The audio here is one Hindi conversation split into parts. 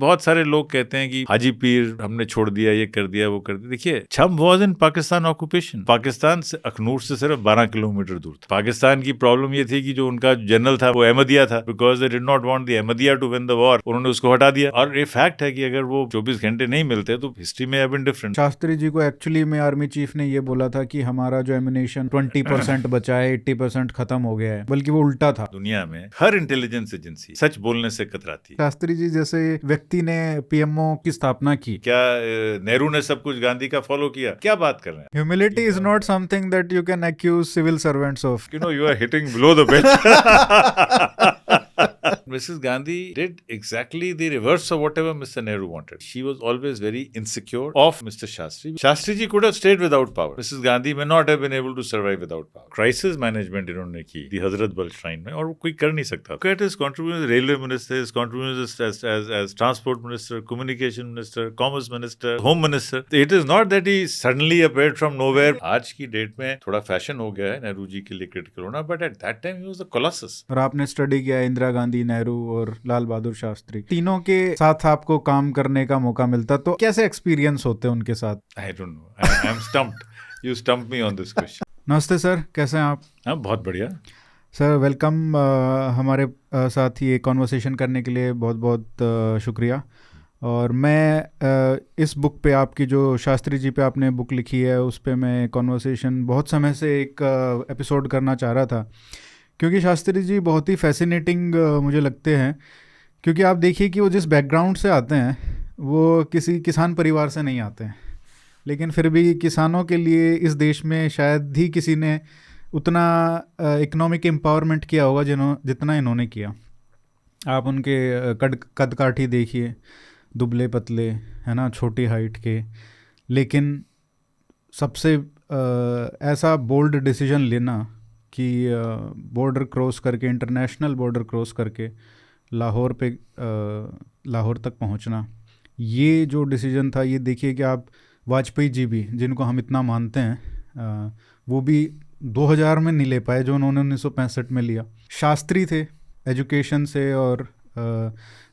बहुत सारे लोग कहते हैं कि हाजी पीर हमने छोड़ दिया, ये कर दिया, वो कर दिया। देखिए, छम was in Pakistan occupation. Pakistan से अखनूर से सिर्फ 12 किलोमीटर दूर था। पाकिस्तान की प्रॉब्लम ये थी कि जो उनका जनरल था वो अहमदिया था, because they did not want the Ahmadiya to win the war. उन्होंने उसको हटा दिया। और ये फैक्ट है कि अगर वो 24 घंटे नहीं मिलते तो हिस्ट्री में have been different. Shastri ji को एक्चुअली में आर्मी चीफ ने ये बोला था कि हमारा जो एमिनेशन 20% बचा है, 80% खत्म हो गया है, बल्कि वो उल्टा था। दुनिया में हर इंटेलिजेंस एजेंसी सच बोलने से कतराती है। शास्त्री जी जैसे व्यक्ति ने पीएमओ की स्थापना की। क्या नेहरू ने सब कुछ गांधी का फॉलो किया? क्या बात कर रहे हैं? Humility is not something that you can accuse civil servants of. You are hitting below the belt. Mrs. Gandhi did exactly the reverse of whatever Mr. Nehru wanted. She was always very insecure of Mr. Shastri. Shastri ji could have stayed without power. Mrs. Gandhi may not have been able to survive without power. Crisis management इन्होंने की the Hazrat Bal Shrine में, और वो कोई कर नहीं सकता. Look at his contributions as railway minister, his contributions as transport minister, communication minister, commerce minister, home minister. It is not that he suddenly appeared from nowhere. आज की डेट में थोड़ा फैशन हो गया है नेहरू जी के लिए क्रिटिकल होना, but at that time he was a colossus. और आपने स्टडी किया इंदिरा गांधी, नेहरू और लाल बहादुर शास्त्री, तीनों के साथ आपको काम करने का मौका मिलता, तो कैसे एक्सपीरियंस होते हैं उनके साथ? I don't know. I am stumped. You stumped me on this question. नमस्ते सर, कैसे हैं आप? हाँ, बहुत बढ़िया सर, वेलकम हमारे साथ ये कॉन्वर्सेशन करने के लिए बहुत बहुत शुक्रिया। और मैं इस बुक पे, आपकी जो शास्त्री जी पे आपने बुक लिखी है, उस पे मैं कॉन्वर्सेशन बहुत समय से एक एपिसोड करना चाह रहा था, क्योंकि शास्त्री जी बहुत ही फैसिनेटिंग मुझे लगते हैं। क्योंकि आप देखिए कि वो जिस बैकग्राउंड से आते हैं वो किसी किसान परिवार से नहीं आते हैं, लेकिन फिर भी किसानों के लिए इस देश में शायद ही किसी ने उतना इकोनॉमिक एम्पावरमेंट किया होगा जितना इन्होंने किया। आप उनके कद काठी देखिए, दुबले पतले, है ना, छोटी हाइट के, लेकिन सबसे ऐसा बोल्ड डिसीजन लेना कि बॉर्डर क्रॉस करके, इंटरनेशनल बॉर्डर क्रॉस करके लाहौर तक पहुंचना, ये जो डिसीजन था, ये देखिए कि आप वाजपेयी जी भी, जिनको हम इतना मानते हैं, वो भी 2000 में नहीं ले पाए जो उन्होंने 1965 में लिया। शास्त्री थे एजुकेशन से, और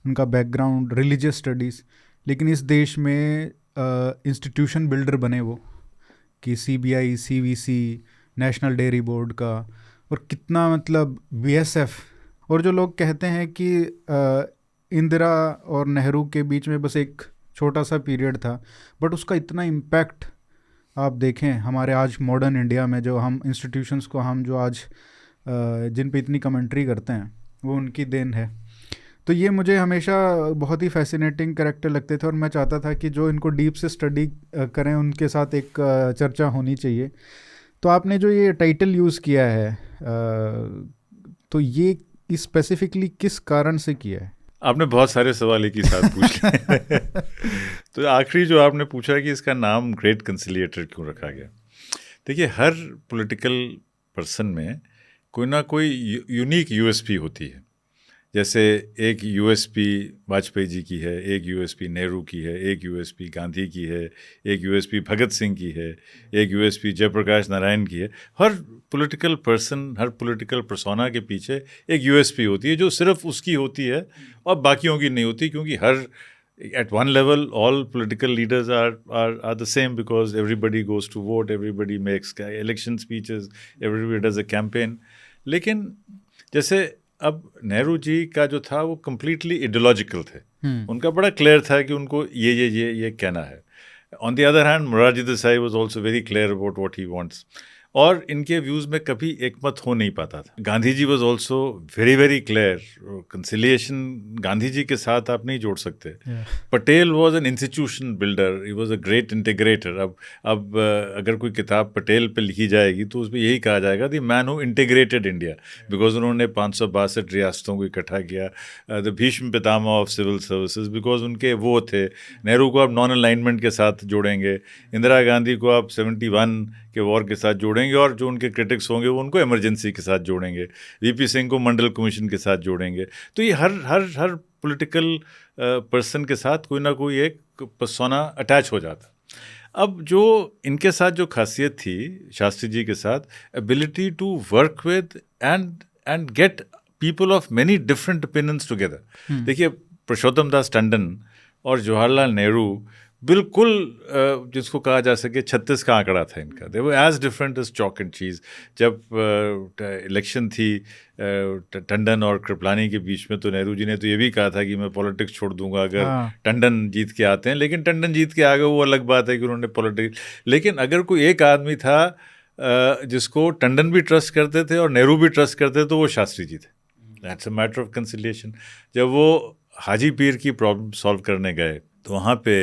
उनका बैकग्राउंड रिलीजियस स्टडीज़, लेकिन इस देश में इंस्टीट्यूशन बिल्डर बने वो, कि CBI, CVC, national dairy board का, और कितना मतलब BSF। और जो लोग कहते हैं कि इंदिरा और नेहरू के बीच में बस एक छोटा सा पीरियड था, बट उसका इतना इम्पैक्ट आप देखें हमारे आज मॉडर्न इंडिया में, जो हम इंस्टीट्यूशंस को हम जो आज जिन पे इतनी कमेंट्री करते हैं, वो उनकी देन है। तो ये मुझे हमेशा बहुत ही फैसिनेटिंग कैरेक्टर लगते थे, और मैं चाहता था कि जो इनको डीप से स्टडी करें उनके साथ एक चर्चा होनी चाहिए। तो आपने जो ये टाइटल यूज़ किया है, तो ये स्पेसिफिकली किस कारण से किया है? आपने बहुत सारे सवाल एक ही साथ पूछ लिए। तो आखिरी जो आपने पूछा कि इसका नाम ग्रेट कंसिलिएटर क्यों रखा गया। देखिए, हर पॉलिटिकल पर्सन में कोई ना कोई यूनिक USP होती है। जैसे एक USP वाजपेयी जी की है, एक USP नेहरू की है, एक USP गांधी की है, एक USP भगत सिंह की है, एक USP जयप्रकाश नारायण की है। हर पॉलिटिकल पर्सन, हर पॉलिटिकल पर्सोना के पीछे एक USP होती है जो सिर्फ उसकी होती है और बाकियों की नहीं होती, क्योंकि हर at one level all political leaders are the same, because everybody goes to vote, everybody makes election speeches, everybody does a campaign. लेकिन जैसे अब नेहरू जी का जो था वो कम्प्लीटली आइडियोलॉजिकल थे। उनका बड़ा क्लियर था कि उनको ये कहना है। On the other hand, Morarji Desai was also very clear about what he wants, और इनके व्यूज़ में कभी एकमत हो नहीं पाता था। Gandhi ji was also very very clear. Conciliation Gandhi ji के साथ आप नहीं जोड़ सकते। Patel was an institution builder, he was a great integrator. अब अगर कोई किताब पटेल पे लिखी जाएगी तो उसमें यही कहा जाएगा the man who integrated India, because उन्होंने 562 रियासतों को इकट्ठा किया। The Bhishma Pitamah of civil services, because उनके वो थे। नेहरू को आप नॉन अलाइनमेंट के साथ जोड़ेंगे, इंदिरा गांधी को आप 71 के वॉर के साथ जोड़ेंगे, और जो उनके क्रिटिक्स होंगे वो उनको इमरजेंसी के साथ जोड़ेंगे। VP सिंह को मंडल कमीशन के साथ जोड़ेंगे। तो ये हर पॉलिटिकल पर्सन के साथ कोई ना कोई एक पर्सोना अटैच हो जाता। अब जो इनके साथ जो खासियत थी शास्त्री जी के साथ, ability to work with and get people of many different opinions together. देखिए, पुरुषोत्तम दास टंडन और जवाहरलाल नेहरू बिल्कुल जिसको कहा जा सके 36 का आंकड़ा था इनका। They were as different as chalk and cheese. जब इलेक्शन थी टंडन और कृपलानी के बीच में, तो नेहरू जी ने तो ये भी कहा था कि मैं पॉलिटिक्स छोड़ दूंगा अगर टंडन जीत के आते हैं। लेकिन टंडन जीत के आ गए, वो अलग बात है कि उन्होंने पॉलिटिक्स। लेकिन अगर कोई एक आदमी था जिसको टंडन भी ट्रस्ट करते थे और नेहरू भी ट्रस्ट करते थे, तो वो शास्त्री जी थे। That's a matter of conciliation. जब वो हाजी पीर की प्रॉब्लम सॉल्व करने गए तो वहाँ पे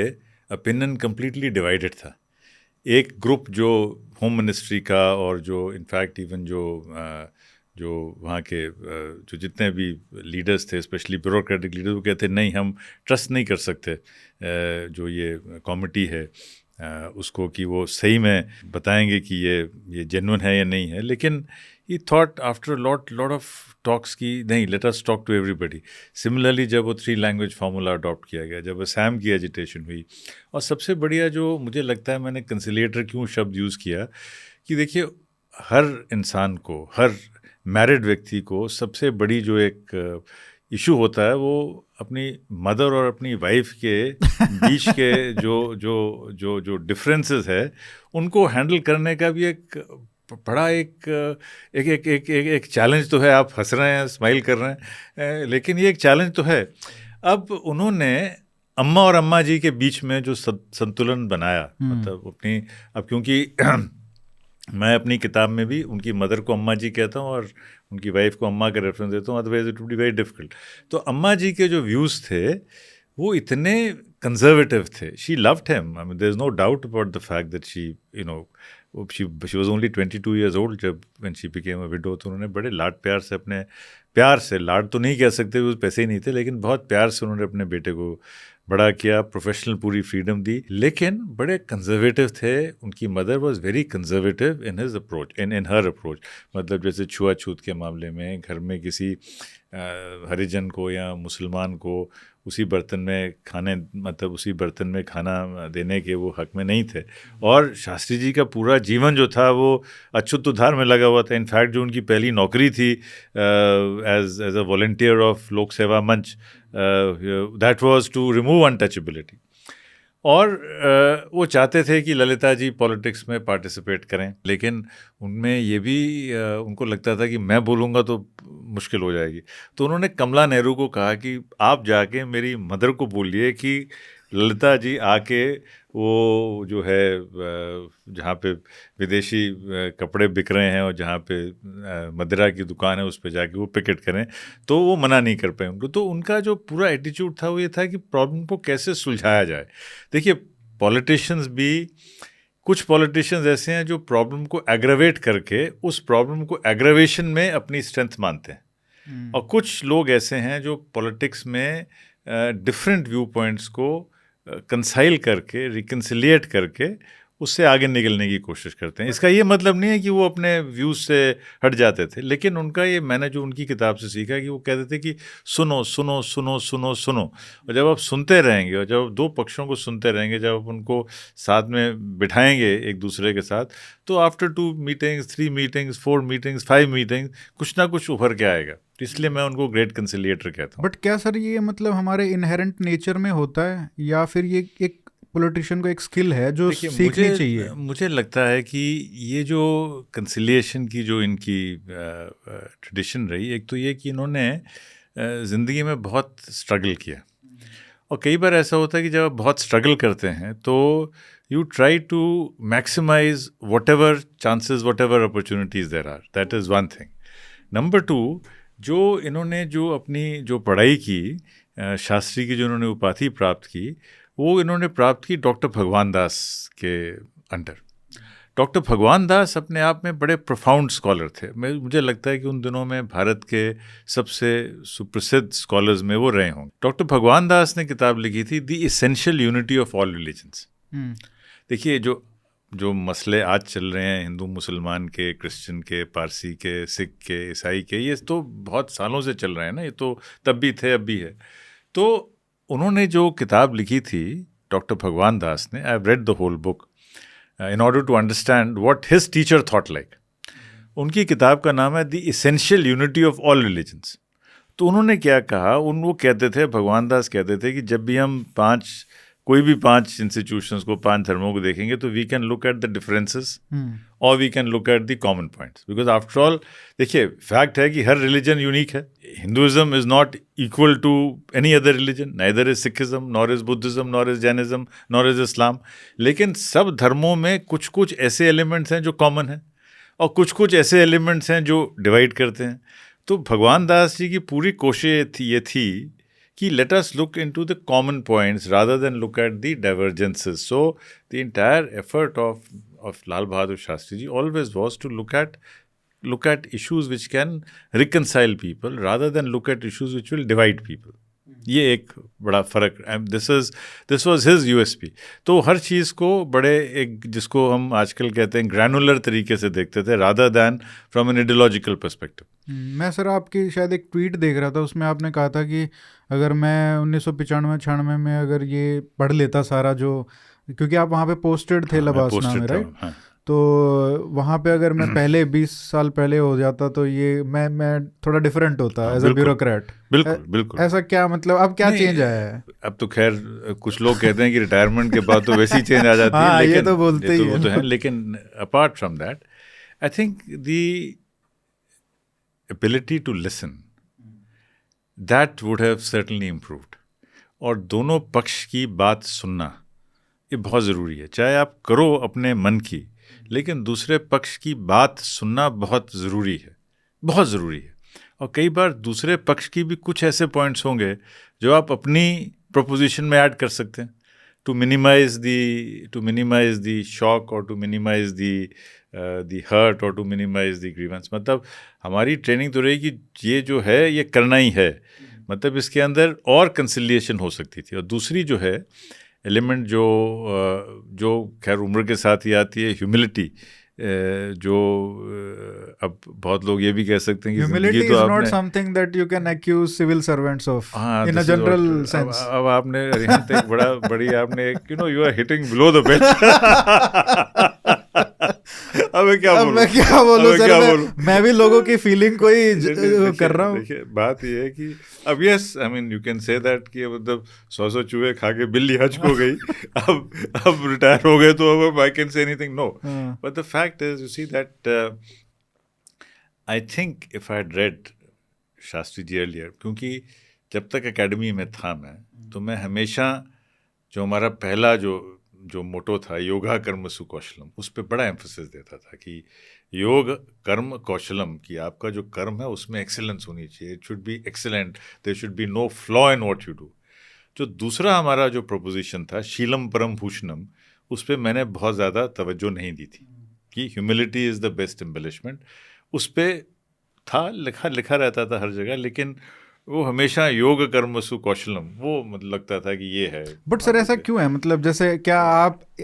ओपिनियन कम्प्लीटली डिवाइडेड था। एक ग्रुप जो होम मिनिस्ट्री का और जो इनफैक्ट इवन जो वहाँ के जो जितने भी लीडर्स थे, स्पेशली ब्यूरोक्रेटिक लीडर्स, वो कहते नहीं, हम ट्रस्ट नहीं कर सकते जो ये कमेटी है उसको, कि वो सही में बताएंगे कि ये जेन्युइन है या नहीं है। लेकिन he thought after lot of talks की नहीं, let us talk to everybody. Similarly जब वो 3 लैंग्वेज फार्मूला अडॉप्ट किया गया, जब असम की एजिटेशन हुई, और सबसे बढ़िया जो मुझे लगता है, मैंने कंसिलिएटर क्यों शब्द यूज़ किया, कि देखिए हर इंसान को, हर मैरिड व्यक्ति को सबसे बड़ी जो एक इशू होता है, वो अपनी मदर और अपनी वाइफ के बीच के जो डिफरेंसेस है, उनको हैंडल करने का भी एक बड़ा एक चैलेंज तो है। आप हंस रहे हैं, स्माइल कर रहे हैं, लेकिन ये एक चैलेंज तो है। अब उन्होंने अम्मा और अम्मा जी के बीच में जो संतुलन बनाया, मतलब अपनी, अब क्योंकि मैं अपनी किताब में भी उनकी मदर को अम्मा जी कहता हूँ और उनकी वाइफ को अम्मा का रेफरेंस देता हूँ, otherwise it would be very difficult. तो अम्मा जी के जो व्यूज़ थे वो इतने कंजर्वेटिव थे। She loved him, I mean there is no doubt about the fact that she you know she was only 22 years old जब when she became a widow. तो उन्होंने बड़े लाड प्यार से, अपने प्यार से, लाड तो नहीं कह सकते, वो पैसे ही नहीं थे, लेकिन बहुत प्यार से उन्होंने अपने बेटे को बड़ा किया, प्रोफेशनल पूरी फ्रीडम दी। लेकिन बड़े कंजर्वेटिव थे। उनकी mother was very conservative in his approach, in her approach. मतलब जैसे छुआछूत के मामले में घर में किसी हरिजन को या मुसलमान को उसी बर्तन में खाने, मतलब उसी बर्तन में खाना देने के वो हक में नहीं थे। और शास्त्री जी का पूरा जीवन जो था वो अछूत उद्धार में लगा हुआ था। इनफैक्ट जो उनकी पहली नौकरी थी as a volunteer of Lok Seva Manch, that was to remove untouchability. और वो चाहते थे कि ललिता जी पॉलिटिक्स में पार्टिसिपेट करें, लेकिन उनमें ये भी उनको लगता था कि मैं बोलूँगा तो मुश्किल हो जाएगी। तो उन्होंने कमला नेहरू को कहा कि आप जाके मेरी मदर को बोलिए कि ललिता जी आके वो जो है जहाँ पे विदेशी कपड़े बिक रहे हैं और जहाँ पे मदिरा की दुकान है, उस पे जाके वो पिकेट करें। तो वो मना नहीं कर पाए उनको। तो उनका जो पूरा एटीट्यूड था वो ये था कि प्रॉब्लम को कैसे सुलझाया जाए। देखिए पॉलिटिशियंस भी, कुछ पॉलिटिशियंस ऐसे हैं जो प्रॉब्लम को एग्रावेट करके उस प्रॉब्लम को एग्रावेशन में अपनी स्ट्रेंथ मानते हैं, और कुछ लोग ऐसे हैं जो पॉलिटिक्स में डिफरेंट व्यू पॉइंट्स को कंसाइल करके, रिकन्सिलिएट करके उससे आगे निकलने की कोशिश करते हैं। इसका ये मतलब नहीं है कि वो अपने व्यूज़ से हट जाते थे, लेकिन उनका ये, मैंने जो उनकी किताब से सीखा कि वो कहते थे कि सुनो सुनो सुनो सुनो सुनो। और जब आप सुनते रहेंगे और जब दो पक्षों को सुनते रहेंगे, जब आप उनको साथ में बिठाएंगे एक दूसरे के साथ, तो after 2 meetings, 3 meetings, 4 meetings, 5 meetings, कुछ ना कुछ उभर के आएगा। इसलिए मैं उनको ग्रेट कंसिलिएटर कहता हूँ। बट क्या सर ये मतलब हमारे इनहेरेंट नेचर में होता है, या फिर ये एक पॉलिटिशियन को एक स्किल है जो सीखनी चाहिए? मुझे लगता है कि ये जो कंसिलिएशन की जो इनकी ट्रेडिशन रही, एक तो ये कि इन्होंने ज़िंदगी में बहुत स्ट्रगल किया, और कई बार ऐसा होता है कि जब आप बहुत स्ट्रगल करते हैं तो you try to maximize whatever chances, whatever opportunities there are. That is one thing. Number 2, जो इन्होंने जो अपनी जो पढ़ाई की, शास्त्री की जो इन्होंने उपाधि प्राप्त की, वो इन्होंने प्राप्त की डॉक्टर भगवान दास के अंडर। डॉक्टर भगवान दास अपने आप में बड़े प्रोफाउंड स्कॉलर थे। मुझे लगता है कि उन दिनों में भारत के सबसे सुप्रसिद्ध स्कॉलर्स में वो रहे होंगे। डॉक्टर भगवान दास ने किताब लिखी थी the essential unity of all religions. देखिए जो मसले आज चल रहे हैं हिंदू मुसलमान के, क्रिश्चियन के, पारसी के, सिख के, ईसाई के, ये तो बहुत सालों से चल रहे हैं ना। ये तो तब भी थे, अब भी है। तो उन्होंने जो किताब लिखी थी डॉक्टर भगवान दास ने, I have read the whole book in order to understand what his teacher thought like. उनकी किताब का नाम है the essential unity of all religions. तो उन्होंने क्या कहा, वो कहते थे, भगवान दास कहते थे कि जब भी हम कोई भी 5 इंस्टीट्यूशंस को, 5 धर्मों को देखेंगे तो we can look at the differences और we can look at the common points, because after all देखिए फैक्ट है कि हर रिलीजन यूनिक है. Hinduism is not equal to any other religion, neither is Sikhism, nor is Buddhism, nor is Jainism, nor is Islam. लेकिन सब धर्मों में कुछ कुछ ऐसे एलिमेंट्स हैं जो कॉमन हैं और कुछ कुछ ऐसे एलिमेंट्स हैं जो डिवाइड करते हैं. तो भगवान दास जी की पूरी कोशिश ये थी कि let us look into the common points rather than look at the divergences. So the entire effort of Lal Bahadur Shastri ji always was to look at issues which can reconcile people rather than look at issues which will divide people. ये एक बड़ा फर्क, दिस वाज हिज यूएसपी. तो हर चीज़ को बड़े एक, जिसको हम आजकल कहते हैं ग्रैनुलर तरीके से देखते थे rather than from an ideological perspective. मैं सर आपकी शायद एक ट्वीट देख रहा था, उसमें आपने कहा था कि अगर मैं 1995-96 में अगर ये पढ़ लेता सारा जो, क्योंकि आप वहाँ पे पोस्टेड थे लबासना में, राइट? हाँ. तो वहाँ पे अगर मैं पहले 20 साल पहले हो जाता तो ये मैं थोड़ा डिफरेंट होता एज अ ब्यूरोक्रेट. बिल्कुल. ऐसा क्या मतलब अब क्या चेंज आया है? अब तो खैर कुछ लोग कहते हैं कि रिटायरमेंट के बाद तो वैसी चेंज आ जाती है. हाँ, लेकिन ये तो बोलते ही वो तो है. लेकिन apart from that I think the ability to listen that would have certainly improved. और दोनों पक्ष की बात सुनना ये बहुत ज़रूरी है. चाहे आप करो अपने मन की, लेकिन दूसरे पक्ष की बात सुनना बहुत ज़रूरी है, बहुत ज़रूरी है. और कई बार दूसरे पक्ष की भी कुछ ऐसे पॉइंट्स होंगे जो आप अपनी प्रोपोजिशन में ऐड कर सकते हैं टू मिनिमाइज द शॉक और टू मिनिमाइज द हर्ट और टू मिनिमाइज द ग्रीवेंस. मतलब हमारी ट्रेनिंग तो रही कि ये जो है ये करना ही है, मतलब इसके अंदर और कंसिलिएशन हो सकती थी. और दूसरी जो है एलिमेंट जो खैर उम्र के साथ ही आती है, ह्यूमिलिटी, जो अब बहुत लोग ये भी कह सकते हैं कि humility is not something that you can accuse civil servants of in a general sense. अब आपने रिहांत एक बड़ी आपने you are hitting below the belt. अब मैं क्या बोलूं सर? मैं भी लोगों की फीलिंग को ही कर रहा हूँ. देखिए बात ये है कि अब yes I mean you can say that कि मतलब 100 चूहे खा के बिल्ली हज हो गई, अब रिटायर हो गए तो अब I can say anything. No, but the fact is you see that I think if I had read Shastri ji earlier, क्योंकि जब तक एकेडमी में था मैं, तो मैं हमेशा जो हमारा पहला जो मोटो था योगा कर्म सु कौशलम, उस पर बड़ा एम्फोसिस देता था कि योग कर्म कौशलम, कि आपका जो कर्म है उसमें एक्सेलेंस होनी चाहिए. It should be excellent, there should be no flaw in what you do. जो दूसरा हमारा जो प्रोपोजिशन था शीलम परम भूषणम, उस पर मैंने बहुत ज़्यादा तवज्जो नहीं दी थी कि humility is the best embellishment. उस पर था लिखा रहता था हर जगह, लेकिन वो हमेशा योग कर्मसु कौशलम, वो मतलब लगता था कि ये है. बट सर ऐसा क्यों है? मतलब जैसे क्या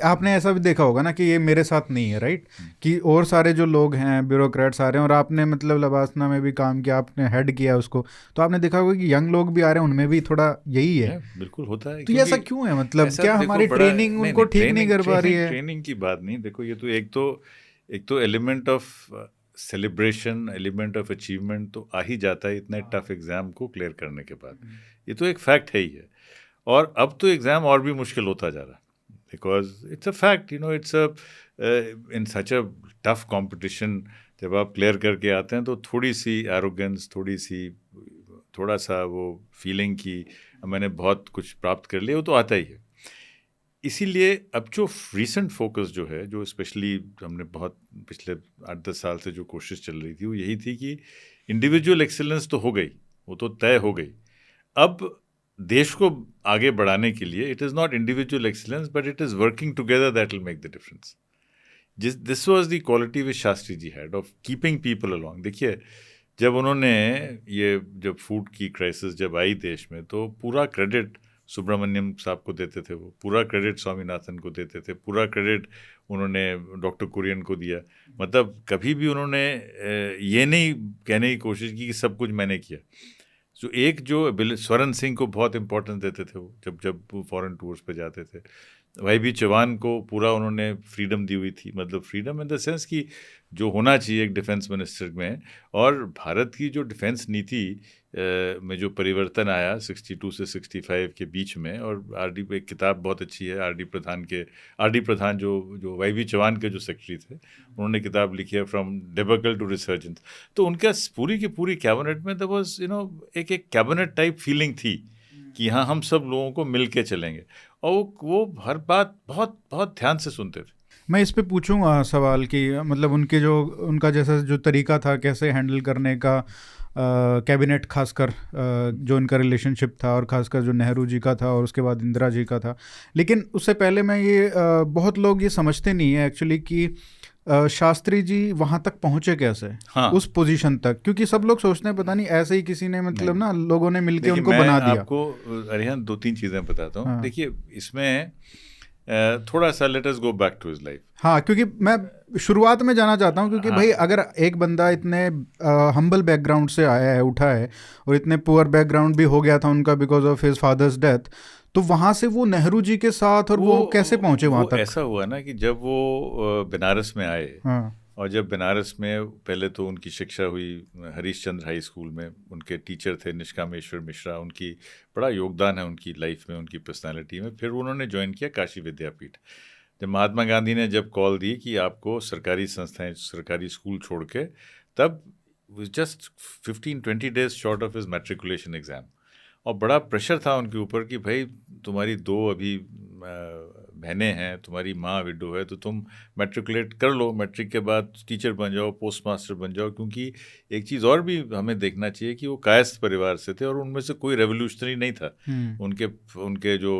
आपने ऐसा भी देखा होगा ना कि ये मेरे साथ नहीं है, राइट? कि और सारे जो लोग हैं ब्यूरोक्रेट सारे, और आपने मतलब लबासना में भी काम किया, आपने हेड किया उसको, तो आपने देखा होगा कि यंग लोग भी आ रहे हैं, उनमें भी थोड़ा यही है. बिल्कुल होता है. तो ये ऐसा क्यों है? मतलब क्या हमारी ट्रेनिंग उनको ठीक नहीं कर पा रही है? ट्रेनिंग की बात नहीं. देखो ये तो एक तो element of celebration, element of achievement तो आ ही जाता है इतने टफ एग्ज़ाम को क्लियर करने के बाद. ये तो एक फैक्ट है ही है. और अब तो एग्ज़ाम और भी मुश्किल होता जा रहा है, because it's a fact, it's in such a tough competition. जब आप क्लियर करके आते हैं तो थोड़ी सी एरोगेंस, थोड़ा सा वो फीलिंग की मैंने बहुत कुछ प्राप्त कर लिया, वो तो आता ही है. इसीलिए अब जो रीसेंट फोकस जो है, जो स्पेशली हमने बहुत पिछले 8-10 साल से जो कोशिश चल रही थी, वो यही थी कि इंडिविजुअल एक्सेलेंस तो हो गई, वो तो तय हो गई. अब देश को आगे बढ़ाने के लिए it is not individual excellence but it is working together that will make the difference. This was the quality which Shastri ji had of keeping people along. देखिए जब उन्होंने जब फूड की क्राइसिस जब आई देश में, तो पूरा क्रेडिट सुब्रमण्यम साहब को देते थे, वो पूरा क्रेडिट स्वामीनाथन को देते थे, पूरा क्रेडिट उन्होंने डॉक्टर कुरियन को दिया. मतलब कभी भी उन्होंने ये नहीं कहने की कोशिश की कि सब कुछ मैंने किया. जो स्वरण सिंह को बहुत इंपॉर्टेंस देते थे वो, जब वो फॉरेन टूर्स पे जाते थे. YB चौहान को पूरा उन्होंने फ्रीडम दी हुई थी, मतलब फ्रीडम इन द सेंस कि जो होना चाहिए एक डिफेंस मिनिस्टर में। और भारत की जो डिफेंस नीति में जो परिवर्तन आया 62 से 65 के बीच में, और आर.डी. एक किताब बहुत अच्छी है आर.डी. प्रधान जो YB चौहान के जो सेक्रेटरी थे, उन्होंने किताब लिखी है फ्रॉम डिबेकल टू रिसर्जेंस। तो उनका पूरी की पूरी कैबिनेट में देयर वाज एक कैबिनेट टाइप फीलिंग थी कि हाँ हम सब लोगों को मिल के चलेंगे, और वो हर बात बहुत बहुत ध्यान से सुनते थे। मैं इस पे पूछूंगा सवाल कि मतलब उनका जैसा जो तरीका था कैसे हैंडल करने का, कैबिनेट खासकर जो उनका रिलेशनशिप था, और खासकर जो नेहरू जी का था और उसके बाद इंदिरा जी का था। लेकिन उससे पहले मैं ये बहुत लोग ये समझते नहीं है एक्चुअली कि शास्त्री जी वहाँ तक पहुँचे कैसे, हाँ। उस पोजीशन तक, क्योंकि सब लोग सोचते हैं पता नहीं ऐसे ही किसी ने मतलब ना लोगों ने मिलके उनको बना दिया। आपको अरिहंत 2-3 चीज़ें बताता हूँ। हाँ। देखिए इसमें थोड़ा सा let us go back to his life. हाँ, क्योंकि मैं शुरुआत में जाना चाहता हूँ, क्योंकि भाई अगर एक बंदा इतने हम्बल बैकग्राउंड से आया है, उठा है, और इतने पुअर बैकग्राउंड भी हो गया था उनका because of his father's death, तो वहाँ से वो नेहरू जी के साथ और वो कैसे पहुँचे वहाँ तक? ऐसा हुआ ना कि जब वो बनारस में आए, हाँ। और जब बनारस में पहले तो उनकी शिक्षा हुई हरीश चंद्र हाई स्कूल में, उनके टीचर थे निष्कामेश्वर मिश्रा, उनकी बड़ा योगदान है उनकी लाइफ में, उनकी पर्सनालिटी में। फिर उन्होंने ज्वाइन किया काशी विद्यापीठ। जब महात्मा गांधी ने जब कॉल दी कि आपको सरकारी संस्थाएं, सरकारी स्कूल छोड़ के, तब just 15-20 days short of his matriculation exam, और बड़ा प्रेशर था उनके ऊपर कि भाई तुम्हारी 2 अभी बहनें हैं, तुम्हारी माँ विडो है, तो तुम मैट्रिकुलेट कर लो, मैट्रिक के बाद टीचर बन जाओ, पोस्ट मास्टर बन जाओ। क्योंकि एक चीज़ और भी हमें देखना चाहिए कि वो कायस्थ परिवार से थे, और उनमें से कोई रेवोल्यूशनरी नहीं था। उनके जो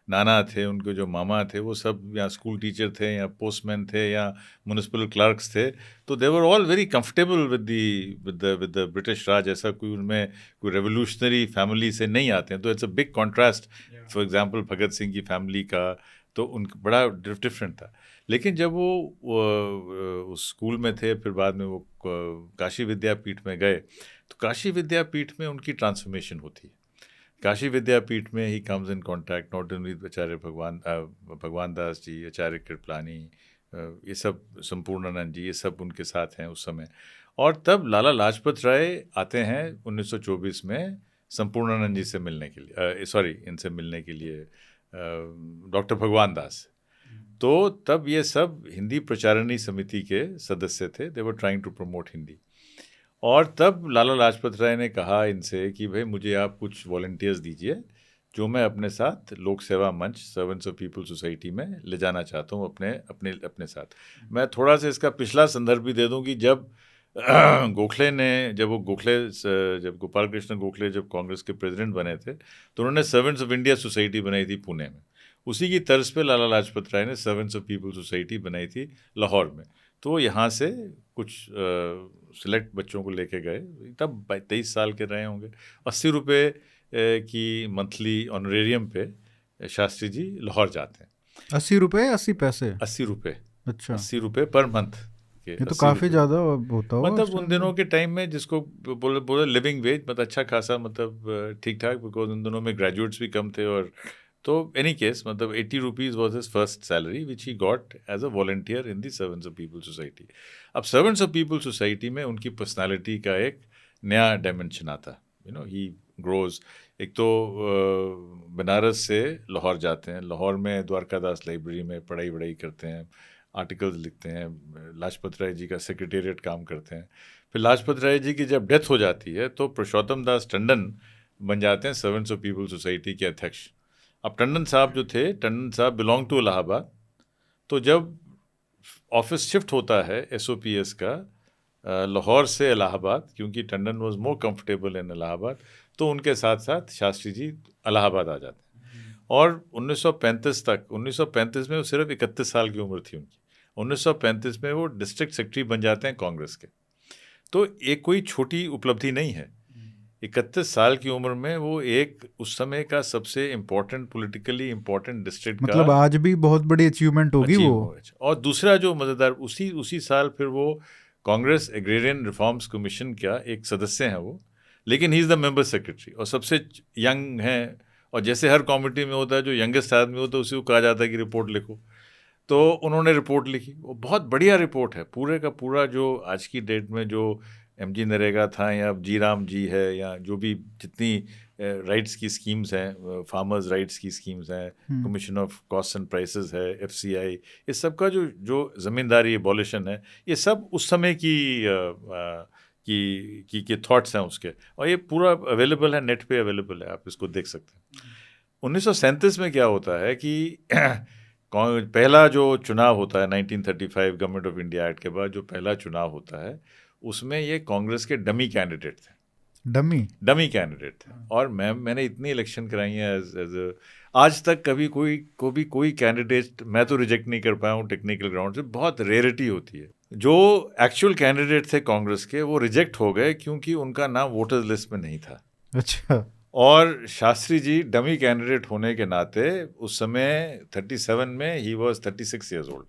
नाना थे, उनके जो मामा थे, वो सब या स्कूल टीचर थे, या पोस्टमैन थे, या म्यूनिसिपल क्लर्क्स थे। तो they were all very comfortable with the British Raj. ऐसा कोई उनमें कोई रेवोल्यूशनरी फैमिली से नहीं आते हैं। तो it's a big contrast. For example Bhagat Singh की फैमिली का तो उनका बड़ा डिफरेंट था। लेकिन जब वो उस स्कूल में थे, फिर बाद में वो काशी विद्यापीठ में गए, तो काशी विद्यापीठ में उनकी ट्रांसफॉर्मेशन होती है। काशी विद्यापीठ में he comes in contact not only Acharya Bhagwan Das जी, आचार्य कृपलानी, ये सब, संपूर्णानंद जी, ये सब उनके साथ हैं उस समय। और तब लाला लाजपत राय आते हैं 1924 में संपूर्णानंद जी से मिलने के लिए, इनसे मिलने के लिए, डॉक्टर भगवान दास। तो तब ये सब हिंदी प्रचारणी समिति के सदस्य थे, they were trying to promote Hindi. और तब लाला लाजपत राय ने कहा इनसे कि भाई मुझे आप कुछ वॉलंटियर्स दीजिए, जो मैं अपने साथ लोक सेवा मंच, सर्वेंट्स ऑफ पीपल सोसाइटी में ले जाना चाहता हूँ अपने साथ। मैं थोड़ा सा इसका पिछला संदर्भ भी दे दूँ कि जब गोखले ने, जब गोपाल कृष्ण गोखले जब कांग्रेस के प्रेसिडेंट बने थे, तो उन्होंने सर्वेंट्स ऑफ इंडिया सोसाइटी बनाई थी पुणे में। उसी की तर्ज पे लाला लाजपत राय ने सर्वेंट्स ऑफ पीपल सोसाइटी बनाई थी लाहौर में। तो यहाँ से कुछ सिलेक्ट बच्चों को लेके गए, तब 23 साल के रहे होंगे। 80 रुपये की मंथली ऑनरेरियम पे शास्त्री जी लाहौर जाते हैं। 80 रुपये, 80 पैसे? 80 रुपये। अच्छा, 80 रुपये पर मंथ। ये तो काफ़ी ज़्यादा होता होगा मतलब उन दिनों के टाइम में, जिसको बोले लिविंग वेज, मतलब अच्छा खासा, मतलब ठीक ठाक, बिकॉज उन दिनों में ग्रेजुएट्स भी कम थे। और तो एनी केस, मतलब 80 rupees was his first salary which he got as a volunteer in the servants of people society. अब सर्वेंट्स ऑफ पीपल सोसाइटी में उनकी पर्सनालिटी का एक नया डायमेंशन आता, ही ग्रोज। एक तो बनारस से लाहौर जाते हैं, लाहौर में द्वारकादास लाइब्रेरी में पढ़ाई करते हैं, आर्टिकल्स लिखते हैं, लाजपत राय जी का सेक्रेटेरिएट काम करते हैं। फिर लाजपत राय जी की जब डेथ हो जाती है, तो पुरुषोत्तम दास टंडन बन जाते हैं सर्वेंट्स ऑफ पीपल सोसाइटी के अध्यक्ष। अब टंडन साहब जो थे, टंडन साहब बिलोंग टू इलाहाबाद। तो जब ऑफिस शिफ्ट होता है SOPS का लाहौर से इलाहाबाद, क्योंकि Tandon was more comfortable in Allahabad, तो उनके साथ साथ शास्त्री जी इलाहाबाद आ जाते हैं। और 1935 में वो सिर्फ 31 साल की उम्र थी उनकी। 1935 में वो डिस्ट्रिक्ट सेक्रेटरी बन जाते हैं कांग्रेस के। तो एक कोई छोटी उपलब्धि नहीं है। 31 साल की उम्र में वो एक उस समय का सबसे इम्पोर्टेंट, पॉलिटिकली इम्पोर्टेंट डिस्ट्रिक्ट का, मतलब आज भी बहुत बड़ी अचीवमेंट होगी वो। और दूसरा जो मज़ेदार, उसी साल फिर वो कांग्रेस एग्रेरियन रिफॉर्म्स कमीशन का एक सदस्य हैं वो, लेकिन ही इज़ द मेंबर सेक्रेटरी, और सबसे यंग हैं और जैसे हर कमेटी में होता है, जो यंगेस्ट आदमी होता है उसी को कहा जाता है कि रिपोर्ट लिखो। तो उन्होंने रिपोर्ट लिखी, वो बहुत बढ़िया रिपोर्ट है। पूरे का पूरा जो आज की डेट में जो MG नरेगा था या जी राम जी है या जो भी जितनी राइट्स की स्कीम्स हैं, फार्मर्स राइट्स की स्कीम्स हैं, commission of cost and prices है, FCI, इस सब का जो ज़मींदारी एबॉलिशन है, ये सब उस समय की थॉट्स हैं उसके, और ये पूरा अवेलेबल है, नेट पे अवेलेबल है, आप इसको देख सकते हैं। 1937 में क्या होता है कि पहला जो चुनाव होता है 1935 गवर्नमेंट ऑफ इंडिया एक्ट के बाद जो पहला चुनाव होता है, उसमें ये कांग्रेस के डमी कैंडिडेट थे। डमी कैंडिडेट थे। और मैंने इतनी इलेक्शन कराई हैं एज आज तक कभी कोई कैंडिडेट मैं तो रिजेक्ट नहीं कर पाया हूँ टेक्निकल ग्राउंड से, बहुत रेयरिटी होती है। जो एक्चुअल कैंडिडेट थे कांग्रेस के वो रिजेक्ट हो गए क्योंकि उनका नाम वोटर्स लिस्ट में नहीं था। अच्छा। और शास्त्री जी डमी कैंडिडेट होने के नाते उस समय 37 में he was 36 years old.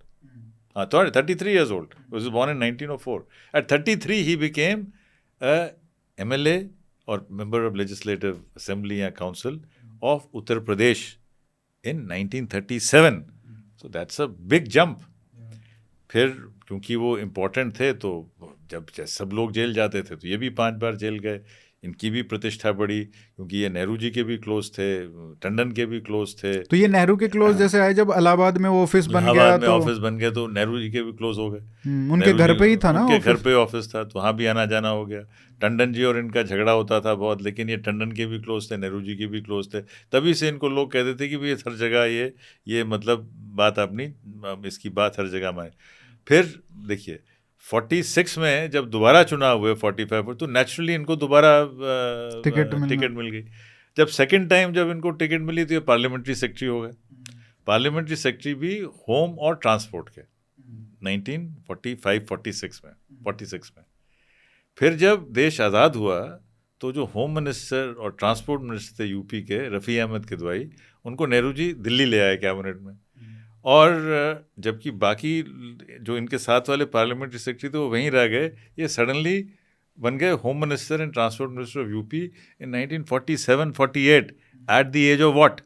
33 years old. He was born in 1904. At 33 he became a MLA or member of Legislative Assembly and Council of Uttar Pradesh in 1937. So that's a big jump. फिर क्योंकि वो इम्पोर्टेंट थे तो जब सब लोग जेल जाते थे तो ये भी 5 बार जेल गए। इनकी भी प्रतिष्ठा बढ़ी क्योंकि ये नेहरू जी के भी क्लोज थे, टंडन के भी क्लोज थे। तो ये नेहरू के क्लोज जैसे आए जब इलाहाबाद में वो ऑफिस बन गया तो ऑफिस बन गया तो नेहरू जी के भी क्लोज हो गए। उनके घर पे ही था ना, उनके घर पे ऑफिस था तो वहाँ भी आना जाना हो गया। टंडन जी और इनका झगड़ा होता था बहुत, लेकिन ये टंडन के भी क्लोज थे, नेहरू जी के भी क्लोज थे। तभी से इनको लोग कहते थे कि भाई हर जगह ये मतलब बात अपनी, इसकी बात हर जगह में। फिर देखिए 46 में जब दोबारा चुनाव हुए 45 पर, तो नेचुरली इनको दोबारा टिकट मिल गई। जब सेकंड टाइम जब इनको टिकट मिली तो ये पार्लियामेंट्री सेक्रेटरी हो गए। पार्लियामेंट्री सेक्रेटरी भी होम और ट्रांसपोर्ट के 1946 में। फिर जब देश आज़ाद हुआ तो जो होम मिनिस्टर और ट्रांसपोर्ट मिनिस्टर थे यूपी के, रफ़ी अहमद किदवाई, उनको नेहरू जी दिल्ली ले आए कैबिनेट में। और जबकि बाकी जो इनके साथ वाले पार्लियामेंट्री सेक्रेटरी थे वो वहीं रह गए, ये सडनली बन गए home minister and transport minister of UP in 1947-48 at the age of what?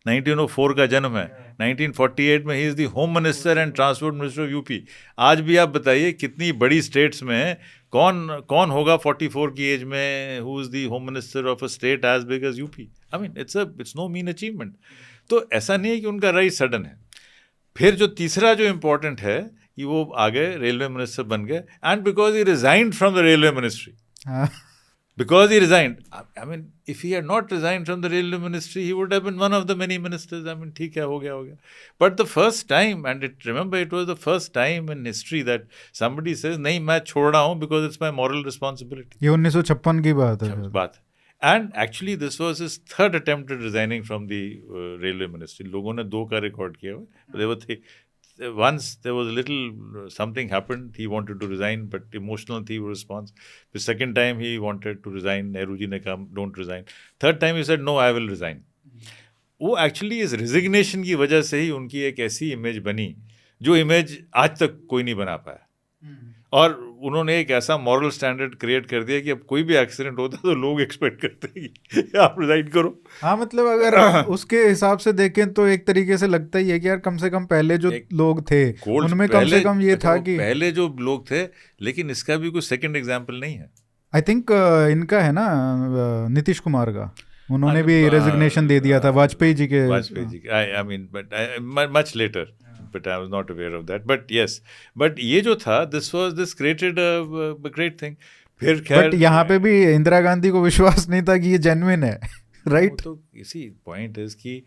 1904 का जन्म है, 1948 में he is the home minister and transport minister of UP. आज भी आप बताइए कितनी बड़ी स्टेट्स में कौन होगा 44 की एज में who is the home minister of a state as big as UP? I mean it's no mean achievement. तो ऐसा नहीं है कि उनका राइज सडन है। फिर जो तीसरा जो इम्पोर्टेंट है कि वो आगे रेलवे मिनिस्टर बन गए, and because he resigned from the railway ministry, because he resigned. I mean if he had not resigned from the railway ministry he would have been one of the many ministers. I mean ठीक है, हो गया। But the first time, and it was the first time in history that somebody says नहीं मैं छोड़ रहा हूँ because it's my moral responsibility. ये 1956 की बात है। And actually this was his third attempt at resigning from the railway ministry. लोगों ने 2 का रिकॉर्ड किया हुआ। Once there was a little something happened, he wanted to resign, but emotional थी वो response. The second time he wanted to resign, Nehru ji ने कहा don't resign. Third time he said no, I will resign. वो actually इस resignation की वजह से ही उनकी एक ऐसी इमेज बनी जो इमेज आज तक कोई नहीं बना पाया। और उन्होंने एक ऐसा मॉरल स्टैंडर्ड क्रिएट कर दिया कि अब कोई भी एक्सीडेंट होता है तो लोग एक्सपेक्ट करते हैं कि आप रिजाइन करो। हाँ, मतलब अगर उसके हिसाब से देखें तो एक तरीके से लगता ही है कि यार कम से कम पहले जो लोग थे उनमें कम से कम ये था कि पहले जो लोग थे, लेकिन इसका भी कोई सेकंड एग्जांपल नहीं है। आई थिंक इनका है ना नीतीश कुमार का, उन्होंने भी रेजिग्नेशन दे दिया था वाजपेयी जी के। I mean but much later, but I was not aware of that. But yes, but ये जो था, this created a great thing. फिर खैर, but यहाँ पे भी इंदिरा गांधी को विश्वास नहीं था कि ये जेन्युइन है, राइट? तो इसी पॉइंट है कि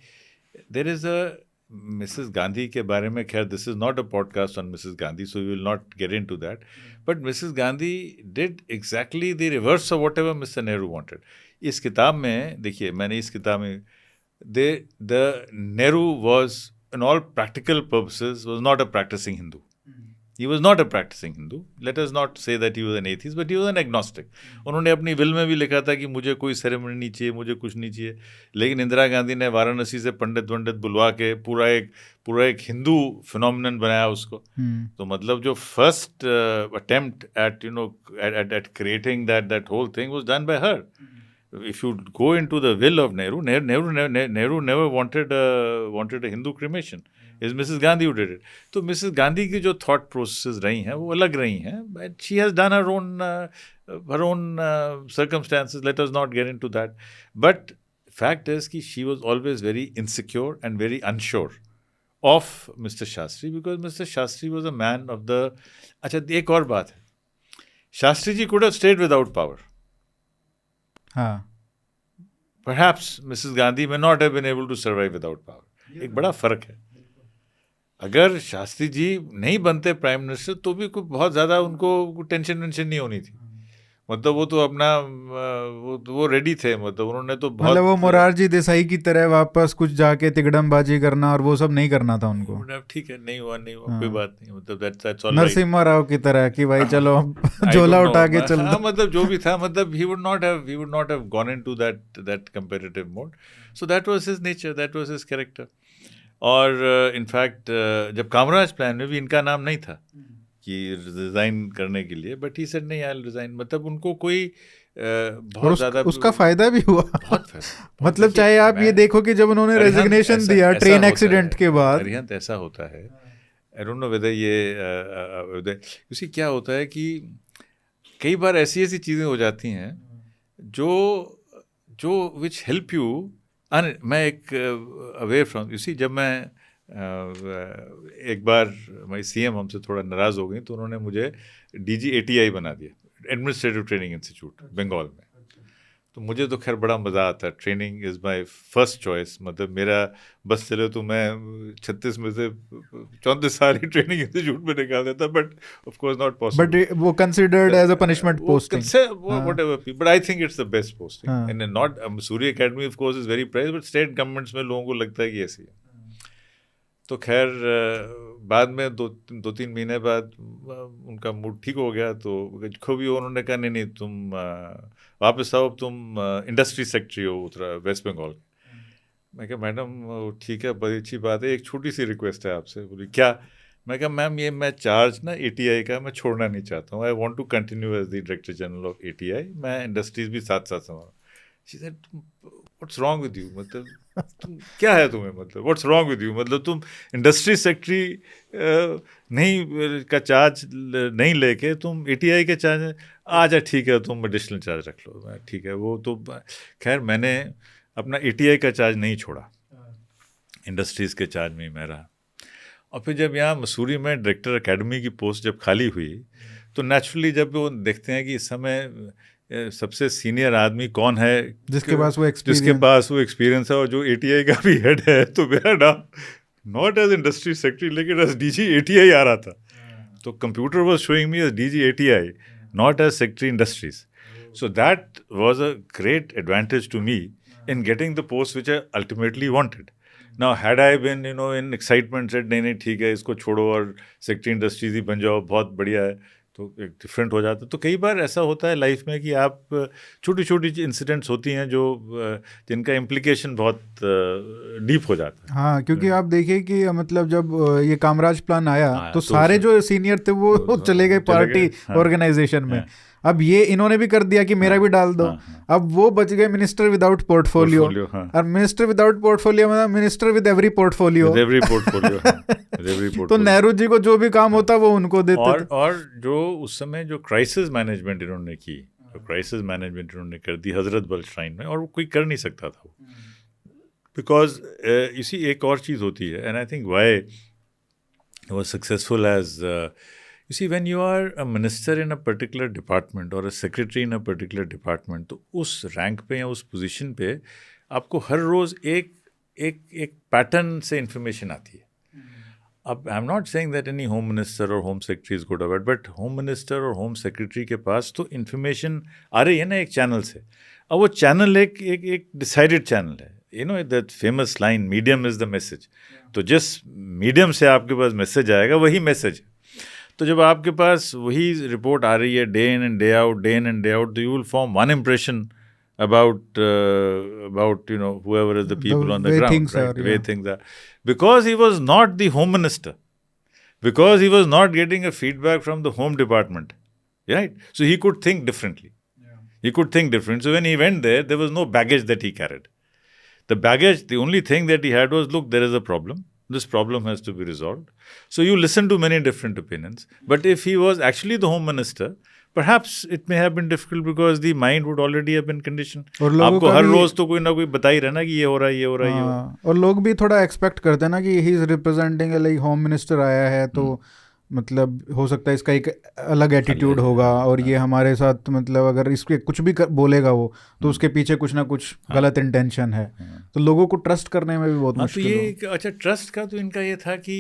there is a Mrs. Gandhi के बारे में, खैर this is not a podcast on Mrs. Gandhi, so we will not get into that. But Mrs. Gandhi did exactly the reverse of whatever Mr. Nehru wanted. इस किताब में देखिए, मैंने इस किताब में the Nehru was in all practical purposes was not a practicing Hindu. He was not a practicing Hindu. Let us not say that he was an atheist, but he was an agnostic. उन्होंने अपनी विल में भी लिखा था कि मुझे कोई सेरेमनी नहीं चाहिए, मुझे कुछ नहीं चाहिए। लेकिन इंदिरा गांधी ने वाराणसी से पंडित बुलवा के पूरा एक हिंदू फिनोमिनन बनाया उसको। तो मतलब जो first attempt at creating that whole thing was done by her. if you go into the will of Nehru never wanted a Hindu cremation. It's Mrs. Gandhi who did it. तो Mrs. Gandhi की जो thought processes रही हैं वो अलग रही हैं. But she has done her own circumstances. Let us not get into that. But fact is कि she was always very insecure and very unsure of Mr. Shastri, because Mr. Shastri was a man of the. अच्छा, एक और बात है. Shastri ji could have stayed without power. हाँ. Perhaps Mrs. Gandhi may not have been able to survive without power. एक बड़ा फर्क है. अगर शास्त्री जी नहीं बनते प्राइम मिनिस्टर तो भी कोई बहुत ज़्यादा उनको टेंशन नहीं होनी थी. मतलब वो तो अपना वो रेडी थे. मतलब उन्होंने तो बहुत, मतलब वो मोरारजी देसाई की तरह वापस कुछ जाके तिकड़मबाजी करना और वो सब नहीं करना था उनको. ठीक है, नहीं हुआ कोई बात नहीं. मतलब that's all right. Narasimha Rao की तरह कि भाई चलो झोला उठा के चल. हाँ, मतलब जो भी था, मतलब he would not have gone into that competitive mode. So that was his nature, that was his character. और इनफैक्ट जब कामराज प्लान में भी इनका नाम नहीं था कि रिजाइन करने के लिए, बट ही सेड नहीं, आई विल रिजाइन. मतलब उनको कोई बहुत ज़्यादा उसका फायदा भी हुआ. बहुत फायदा. मतलब चाहे आप ये देखो कि जब उन्होंने रेजिग्नेशन दिया ट्रेन एक्सीडेंट के बाद. अरिहंत ऐसा होता है, आई डोंट नो वेदर ये उसी क्या होता है कि कई बार ऐसी चीज़ें हो जाती हैं जो विच हेल्प यू. मैं एक अवे फ्रॉम यू सी, जब मैं एक बार मैं सीएम हमसे थोड़ा नाराज़ हो गई तो उन्होंने मुझे डीजी एटीआई बना दिया, एडमिनिस्ट्रेटिव ट्रेनिंग इंस्टीट्यूट बंगाल में. तो मुझे तो खैर बड़ा मज़ा आता है. Training is my first choice. मतलब मेरा बस चले तो मैं 36 में से 34 साल ही ट्रेनिंग इंस्टीट्यूट में निकाल देता. But of course not possible. But वो considered as a punishment posting. Whatever, but I think it's the best posting. And not Mussoorie academy of course is very prize, but state governments में लोगों को लगता है कि ऐसी है. तो खैर बाद में 2-3 महीने बाद उनका मूड ठीक हो गया. तो खूब ही उन्होंने कहा नहीं तुम वापस आओ, तुम इंडस्ट्री सेक्रेटरी हो उत्तरा वेस्ट बंगाल. मैं कहा मैडम ठीक है, बड़ी अच्छी बात है, एक छोटी सी रिक्वेस्ट है आपसे. बोली क्या? मैं कहा मैम ये मैं चार्ज ना एटीआई का मैं छोड़ना नहीं चाहता हूँ. I want to continue as the director general of ATI. मैं इंडस्ट्रीज भी साथ संभालूँ. She said what's wrong with you. मतलब तुम क्या है तुम्हें, मतलब व्हाट्स रॉन्ग विद यू. मतलब तुम इंडस्ट्री सेक्रेटरी नहीं का चार्ज नहीं लेके तुम एटीआई के चार्ज. अच्छा ठीक है, तुम एडिशनल चार्ज रख लो. ठीक है. वो तो खैर मैंने अपना एटीआई का चार्ज नहीं छोड़ा, इंडस्ट्रीज़ के चार्ज में ही मैं रहा. और फिर जब यहाँ मसूरी में डायरेक्टर एकेडमी की पोस्ट जब खाली हुई तो नेचुरली जब वो देखते हैं कि इस समय सबसे सीनियर आदमी कौन है जिसके पास वो एक्सपीरियंस है और जो एटीआई का भी हेड है, तो मेरा नाम नॉट एज इंडस्ट्री सेक्रेटरी लेकिन एज डीजी एटीआई आ रहा था. तो computer was showing me as DG ATI, not as secretary industries. So that was a great advantage to me in getting the post which I ultimately wanted. Now had I been in excitement said नहीं ठीक है इसको छोड़ो और सेक्रेटरी इंडस्ट्रीज ही बन जाओ, बहुत बढ़िया है, तो एक डिफरेंट हो जाता. तो कई बार ऐसा होता है लाइफ में कि आप छोटी छोटी इंसिडेंट्स होती हैं जो जिनका इम्प्लीकेशन बहुत डीप हो जाता है. हाँ, क्योंकि आप देखिए कि मतलब जब ये कामराज प्लान आया तो सारे जो सीनियर थे वो चले गए पार्टी ऑर्गेनाइजेशन में. अब ये इन्होंने भी कर दिया कि मेरा भी डाल दो. अब वो बच गए मिनिस्टर विदाउट पोर्टफोलियो. और मिनिस्टर विदाउट पोर्टफोलियो मतलब मिनिस्टर विद एवरी पोर्टफोलियो. तो नेहरू जी को जो भी काम होता वो उनको देते. और जो उस समय जो क्राइसिस मैनेजमेंट इन्होंने की, क्राइसिस मैनेजमेंट इन्होंने कर दी हजरत बल श्राइन में, और वो कोई कर नहीं सकता था. बिकॉज इसी एक और चीज़ होती है, and I think why was successful as you see, when you are a minister in a particular department or a secretary in a particular department, तो उस रैंक पे या उस पोजीशन पे आपको हर रोज़ एक पैटर्न से इन्फॉर्मेशन आती है. अब I am not saying that any home minister और home secretary is good about, but home minister और होम सेक्रेटरी के पास तो इन्फॉर्मेशन आ रही है ना एक चैनल से. अब वो चैनल एक डिसाइडेड चैनल है. That famous line, medium is the message. तो जिस मीडियम से आपके पास मैसेज आएगा वही मैसेज है. तो जब आपके पास वही रिपोर्ट आ रही है day in and day out, तो you will form one impression about whoever is the people on the ground, right? The way things are. Because he was not the home minister. Because he was not getting a feedback from the home department. Right? So he could think differently. Yeah. He could think different. So when he went there was no baggage that he carried. The baggage, the only thing that he had was, look, there is a problem. This problem has to be resolved. So you listen to many different opinions. But if he was actually the home minister, perhaps it may have been difficult because the mind would already have been conditioned. और लोगों आपको का हर भी- रोज तो कोई ना कोई बता ही रहना कि ये हो रहा है, ये हो रहा है, ये हो रहा है. हाँ, और लोग भी थोड़ा एक्सपेक्ट करते हैं ना कि he is representing like home minister आया है तो मतलब हो सकता है इसका एक अलग एटीट्यूड होगा और ये हमारे साथ मतलब अगर इसके कुछ भी बोलेगा वो तो उसके पीछे कुछ ना कुछ गलत इंटेंशन है. तो लोगों को ट्रस्ट करने में भी बहुत हाँ, तो मुश्किल ये अच्छा ट्रस्ट का तो इनका ये था कि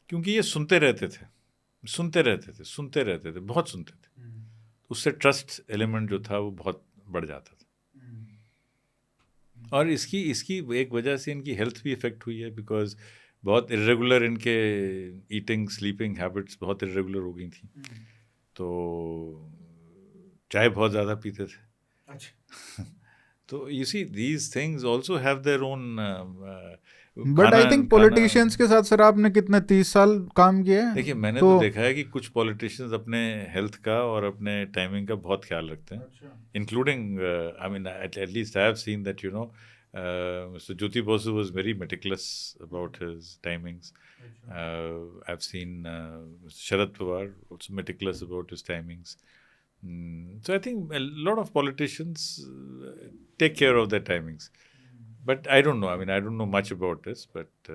क्योंकि ये सुनते रहते थे, बहुत सुनते थे, उससे ट्रस्ट एलिमेंट जो था वो बहुत बढ़ जाता था. और इसकी एक वजह से इनकी हेल्थ भी इफेक्ट हुई है बिकॉज बहुत इरेगुलर इनके ईटिंग स्लीपिंग हैबिट्स बहुत इरेगुलर हो गई थी. तो चाय बहुत ज़्यादा पीते थे. अच्छा. तो you see these things also have their own. But I think politicians के साथ सर आपने कितने 30 साल काम किया है. देखिए मैंने तो देखा है कि कुछ पॉलिटिशियंस अपने हेल्थ का और अपने टाइमिंग का बहुत ख्याल रखते हैं, including I mean at least I have seen that you no Mr. Jyoti Basu was very meticulous about his timings. I've seen Mr. Sharad Pawar also meticulous about his timings. So I think a lot of politicians take care of their timings. But I don't know. I mean, I don't know much about this. But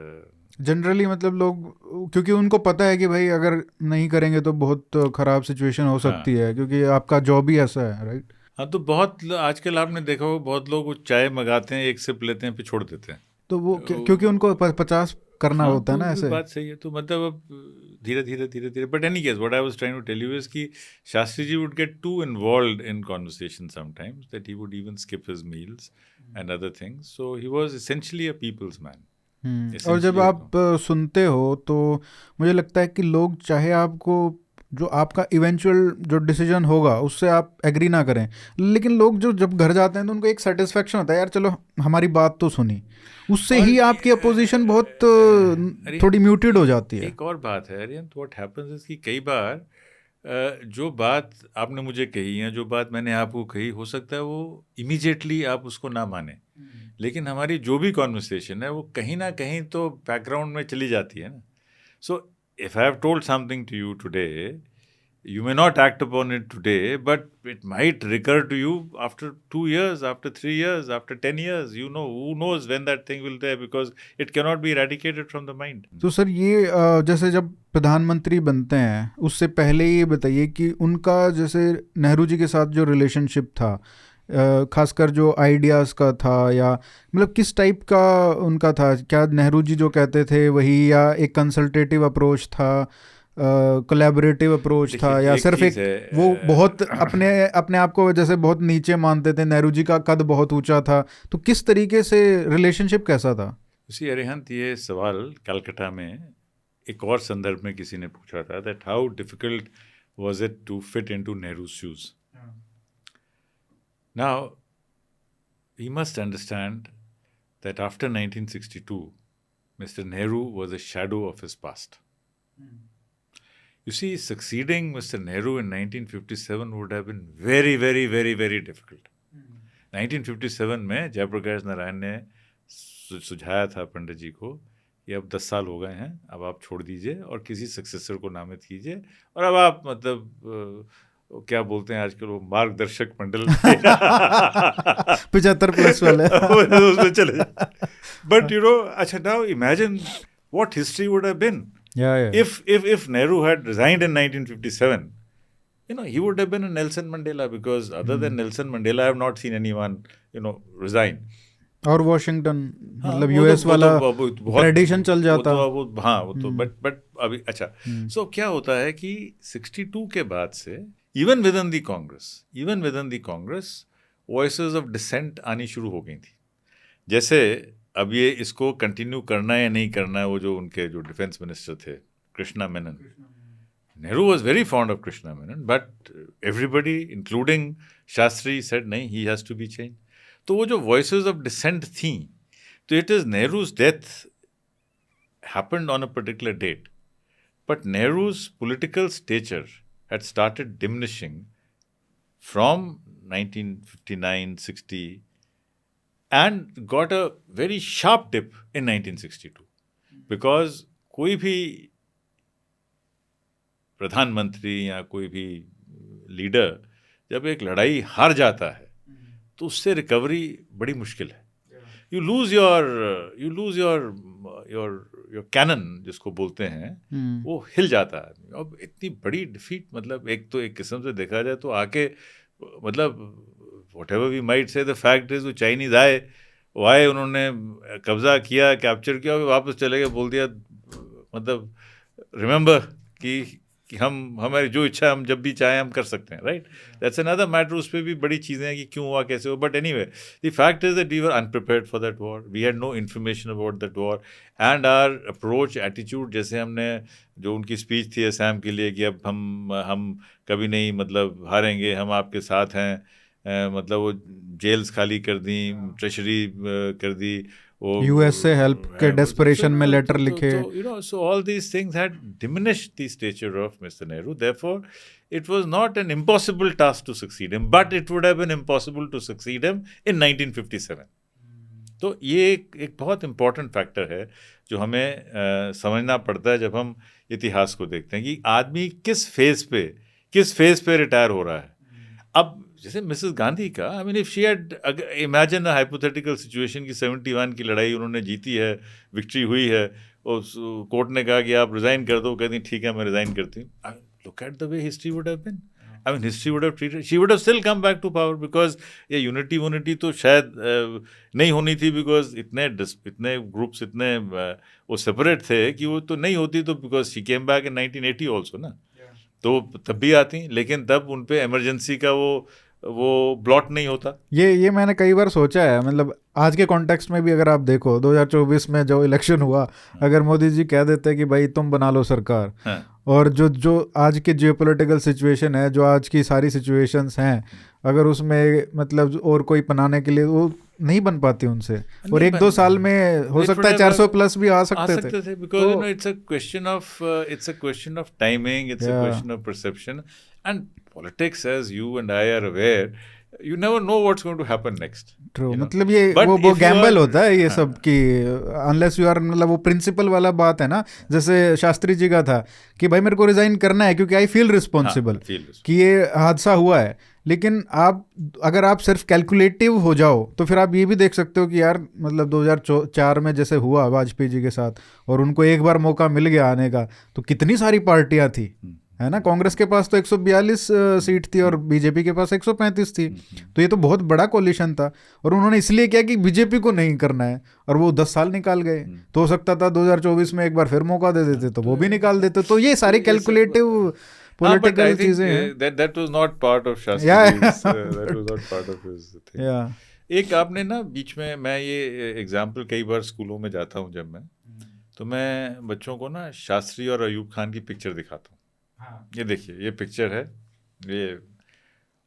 generally मतलब लोग क्योंकि उनको पता है कि भाई अगर नहीं करेंगे तो बहुत खराब सिचुएशन हो सकती है क्योंकि आपका जॉब ही ऐसा है, राइट. हाँ, तो बहुत आजकल आपने देखा होगा बहुत लोग चाय मंगाते हैं, एक सिप लेते हैं फिर छोड़ देते हैं. तो वो क्योंकि उनको 50 करना होता है ना ऐसे. बात सही है. तो मतलब अब धीरे but any case what I was trying to tell you is कि Shastri ji would get too involved in conversation sometimes that he would even skip his meals and other things. So he was essentially a people's man. और जब आप सुनते हो तो मुझे लगता है कि लोग चाहे आपको जो आपका इवेंचुअल जो डिसीजन होगा उससे आप एग्री ना करें, लेकिन लोग जो जब घर जाते हैं तो उनको एक सेटिस्फेक्शन होता है यार चलो हमारी बात तो सुनी, उससे ही आपकी अपोजिशन बहुत थोड़ी म्यूटेड हो जाती है. एक और बात है अरियन, व्हाट हैपेंस इज कि कई बार जो बात आपने मुझे कही या जो बात मैंने आपको कही हो सकता है वो इमीडिएटली आप उसको ना माने, लेकिन हमारी जो भी कॉन्वर्सेशन है वो कहीं ना कहीं तो बैकग्राउंड में चली जाती है ना. सो if I have told something to you today, you may not act upon it today, but it might recur to you after 2 years, after 3 years, after 10 years. You know, who knows when that thing will there because it cannot be eradicated from the mind. तो सर ये जैसे जब प्रधानमंत्री बनते हैं उससे पहले ये बताइए कि उनका जैसे नेहरू जी के साथ जो रिलेशनशिप था खासकर जो आइडियाज़ का था या मतलब किस टाइप का उनका था, क्या नेहरू जी जो कहते थे वही या एक कंसल्टेटिव अप्रोच था, कोलैबोरेटिव अप्रोच था या सिर्फ एक वो बहुत अपने आप को जैसे बहुत नीचे मानते थे, नेहरू जी का कद बहुत ऊंचा था, तो किस तरीके से रिलेशनशिप कैसा था? उसी अरिहंत ये सवाल कलकत्ता में एक और संदर्भ में किसी ने पूछा था that how difficult was it to fit into Nehru's shoes. Now, we must understand that after 1962, Mr. Nehru was a shadow of his past. You see, succeeding Mr. Nehru in 1957 would have been very, very, very, very difficult. 1957 में जयप्रकाश नारायण ने सुझाया था पंडित जी को कि अब 10 साल हो गए हैं, अब आप छोड़ दीजिए और किसी सक्सेसर को नामित कीजिए और अब आप मतलब क्या बोलते हैं आजकल वो मार्गदर्शक मंडल 75+ वाले उसमें चले. बट यू नो अच्छा now imagine what history would have been if Nehru had resigned in 1957. You know, he would have been a Nelson Mandela because other than Nelson Mandela I have not seen anyone resign. और वॉशिंगटन मतलब यूएस वाला ट्रेडिशन चल जाता. हाँ वो तो बट अभी अच्छा सो क्या होता है कि 62 के बाद से even within the Congress voices of dissent आनी शुरू हो गई थी. जैसे अब ये इसको कंटिन्यू करना है या नहीं करना है, वो जो उनके जो डिफेंस मिनिस्टर थे Krishna Menon, Nehru was very fond of Krishna Menon but everybody including Shastri said नहीं, he has to be change. तो वो जो वॉइसेस ऑफ डिसेंट थी, तो it is Nehru's death happened on a particular date but Nehru's political stature had started diminishing from 1959-60 and got a very sharp dip in 1962 because कोई भी प्रधानमंत्री या कोई भी लीडर जब एक लड़ाई हार जाता है तो उससे रिकवरी बड़ी मुश्किल है. यू लूज योर कैनन जिसको बोलते हैं, वो हिल जाता है. अब इतनी बड़ी डिफीट, मतलब एक किस्म से देखा जाए तो आके, मतलब whatever we might say, the fact is वो चाइनीज आए, उन्होंने कब्जा किया, कैप्चर किया, वापस चले गए, बोल दिया, मतलब रिमेंबर कि हमारी जो इच्छा हम जब भी चाहें हम कर सकते हैं, राइट. That's another matter. उस पर भी बड़ी चीज़ें हैं कि क्यों हुआ, कैसे हुआ. But anyway, the fact is that we were unprepared for that war. We had no information about that war and our approach, attitude, जैसे हमने जो उनकी स्पीच थी असम के लिए कि अब हम कभी नहीं, मतलब हारेंगे, हम आपके साथ हैं, मतलब वो जेल्स खाली कर दी, ट्रेशरी कर दी, यूएस से हेल्प के डेस्परेशन में लेटर लिखे. So all these things had diminished the stature of Mr. Nehru. Therefore, it was not an impossible task to succeed him, but it would have been impossible to succeed him in 1957. तो ये एक बहुत इम्पॉर्टेंट फैक्टर है जो हमें समझना पड़ता है जब हम इतिहास को देखते हैं कि आदमी किस फेज पे रिटायर हो रहा है. अब जैसे मिसेस गांधी का, आई mean if she had, imagine a hypothetical situation की 71 की लड़ाई उन्होंने जीती है, विक्ट्री हुई है, और कोर्ट ने कहा कि आप रिजाइन कर दो, कहती ठीक है मैं रिजाइन करती हूँ. Look at the way history would have been. I mean history would have treated, she would have still come back to power, because ये यूनिटी तो शायद नहीं होनी थी, बिकॉज इतने ग्रुप्स, इतने वो सेपरेट थे कि वो तो नहीं होती. तो because she came back in 1980 also ना, तो तब भी आती, लेकिन तब उन पे इमरजेंसी का वो ब्लॉट नहीं होता. ये मैंने कई बार सोचा है. मतलब आज के कॉन्टेक्स्ट में भी अगर आप देखो 2024 में जो इलेक्शन हुआ, अगर मोदी जी कह देते कि भाई तुम बना लो सरकार, और जो आज के जियोपॉलिटिकल सिचुएशन है, जो आज की सारी सिचुएशंस हैं, अगर उसमें मतलब और कोई बनाने के लिए वो नहीं बन पाती उनसे, और 1-2 साल में हो सकता है 400 प्लस भी आ सकते थे. Because it's a question of timing, it's a question of perception, and politics, as you and I are aware, you never know what's going to happen next. True. मतलब ये वो गैम्बल होता है ये सब की, unless you are, मतलब वो प्रिंसिपल वाला बात है ना, जैसे शास्त्री जी का था कि भाई मेरे को रिजाइन करना है क्योंकि आई फील रिस्पॉन्सिबल कि ये हादसा हुआ है. लेकिन अगर आप सिर्फ कैलकुलेटिव हो जाओ तो फिर आप ये भी देख सकते हो कि यार मतलब 2004 में जैसे हुआ वाजपेयी जी के साथ, और उनको एक बार मौका मिल गया आने का, तो कितनी सारी पार्टियां थी, है ना. कांग्रेस के पास तो 142 सीट थी और बीजेपी के पास 135 थी. तो ये तो बहुत बड़ा कोलिशन था, और उन्होंने इसलिए किया कि बीजेपी को नहीं करना है, और वो 10 साल निकाल गए. तो हो सकता था 2024 में एक बार फिर मौका दे देते तो वो भी निकाल देते. तो ये सारी कैलकुलेटिव पॉलिटिकल चीजें हैं. that was not part of Shastri's, that was not part of his thing. एक आपने ना बीच में, मैं ये एग्जाम्पल कई बार स्कूलों में जाता हूँ जब मैं, तो मैं बच्चों को ना शास्त्री और अयूब खान की पिक्चर दिखाता हूँ. ये देखिए, ये पिक्चर है ये,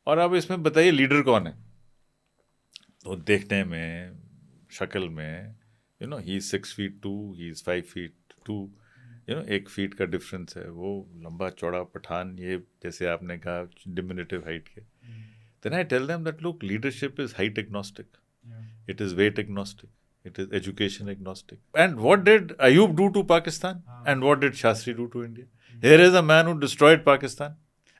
और अब इसमें बताइए लीडर कौन है. तो देखने में, शक्ल में, he 6 feet 2, he 5 feet 2, 1 feet का डिफरेंस है. वो लंबा चौड़ा पठान, ये जैसे आपने कहा डिमिनिटिव हाइट के. Then I tell them that look, leadership is height agnostic, it is weight agnostic, it is education agnostic. And what did Ayub do to Pakistan? And what did Shastri do to India? Here is a man who destroyed Pakistan,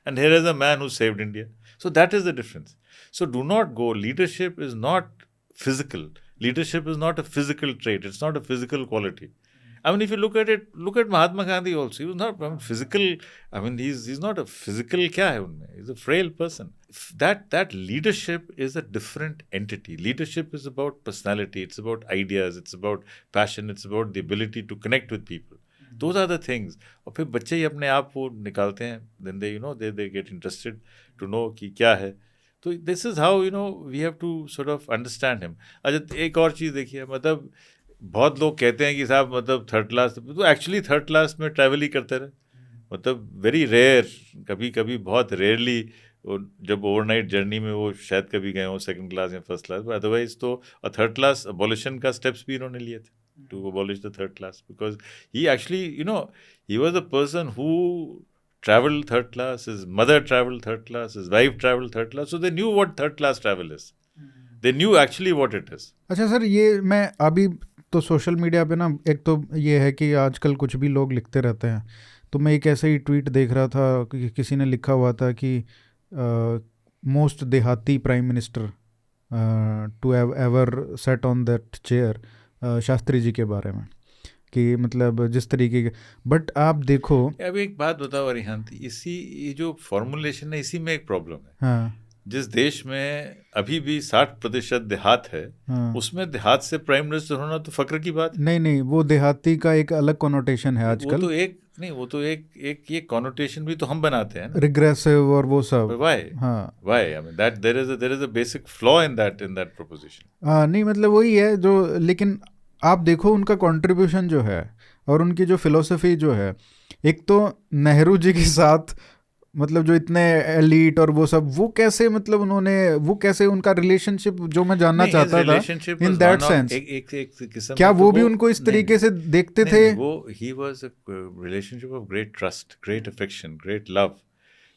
and here is a man who saved India. So that is the difference. So do not go. Leadership is not physical. Leadership is not a physical trait. It's not a physical quality. I mean, if you look at it, look at Mahatma Gandhi also. He was not physical. I mean, he's not a physical. क्या है उनमें? He's a frail person. That leadership is a different entity. Leadership is about personality. It's about ideas. It's about passion. It's about the ability to connect with people. Those are the things. और फिर बच्चे ही अपने आप वो निकालते हैं. Then they get interested to know कि क्या है. तो this is how we have to sort of understand him. अच्छा, एक और चीज़ देखिए, मतलब बहुत लोग कहते हैं कि साहब मतलब थर्ड क्लास, तो एक्चुअली थर्ड क्लास में ट्रैवल ही करते रहे. मतलब वेरी रेयर, कभी बहुत रेयरली जब ओवरनाइट जर्नी में वो शायद कभी गए हो सेकंड क्लास या फर्स्ट क्लास. अदरवाइज तो थर्ड क्लास अबॉलिशन का स्टेप्स भी इन्होंने लिए थे to abolish the third class, because he actually he was a person who traveled third class, his mother traveled third class, his wife traveled third class. So they knew what third class travel is. They knew actually what it is. अच्छा सर, ये मैं अभी तो सोशल मीडिया पे ना, एक तो ये है कि आजकल कुछ भी लोग लिखते रहते हैं, तो मैं एक ऐसा ही ट्वीट देख रहा था कि किसी ने लिखा हुआ था कि मोस्ट देहाती prime minister to have ever set on that chair, Shastri ji के बारे में, कि मतलब जिस तरीके के, बट आप देखो। अब एक बात बताओ अरिहंत, ये जो फॉर्मुलेशन है, इसी में एक प्रॉब्लम है। हाँ, जिस देश में अभी भी 60% देहात है, हाँ, उसमें देहात से प्राइम मिनिस्टर होना तो फक्र की बात है। नहीं, वो देहाती का एक अलग कॉनोटेशन है आजकल। वो तो एक ये कॉनोटेशन भी तो हम बनाते हैं ना, रिग्रेसिव और वो सब। व्हाई हाँ, why I mean that there is a basic flaw in that proposition. हाँ, नहीं मतलब वही है जो, लेकिन आप देखो उनका कंट्रीब्यूशन जो है और उनकी जो फिलोसफी जो है, एक तो नेहरू जी के साथ मतलब जो इतने एलीट और वो सब, वो कैसे मतलब उन्होंने, वो कैसे उनका रिलेशनशिप जो मैं जानना चाहता था इन दैट सेंस, क्या वो भी उनको इस तरीके से देखते थे? वो ही was a relationship of great trust, great affection, great love,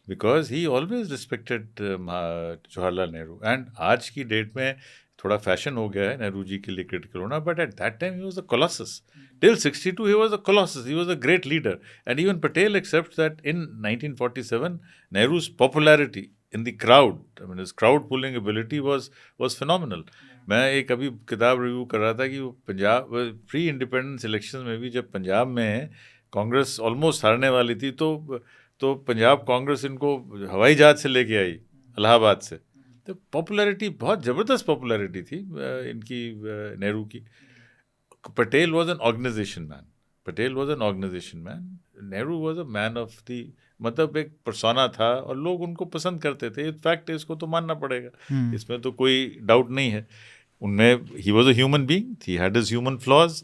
because he always respected Jawaharlal Nehru. And आज की डेट में थोड़ा फैशन हो गया है नेहरू जी के लिए क्रिटिकल होना, but at that time he was a colossus. Till 62 he was a colossus, he was a great leader, and even Patel accepts that in 1947 Nehru's popularity in the crowd, I mean his crowd pulling ability was phenomenal. मैं एक अभी किताब रिव्यू कर रहा था कि वो पंजाब प्री इंडिपेंडेंस इलेक्शन में भी जब पंजाब में कांग्रेस ऑलमोस्ट हारने वाली थी, तो पंजाब कांग्रेस इनको हवाई जहाज से लेके आई इलाहाबाद से, तो पॉपुलैरिटी बहुत ज़बरदस्त पॉपुलैरिटी थी इनकी, नेहरू की. Patel was an organization man. Nehru was a man of the, मतलब एक persona था और लोग उनको पसंद करते थे. फैक्ट है, इसको तो मानना पड़ेगा, इसमें तो कोई डाउट नहीं है. उनमें he was a human being, he had his human flaws,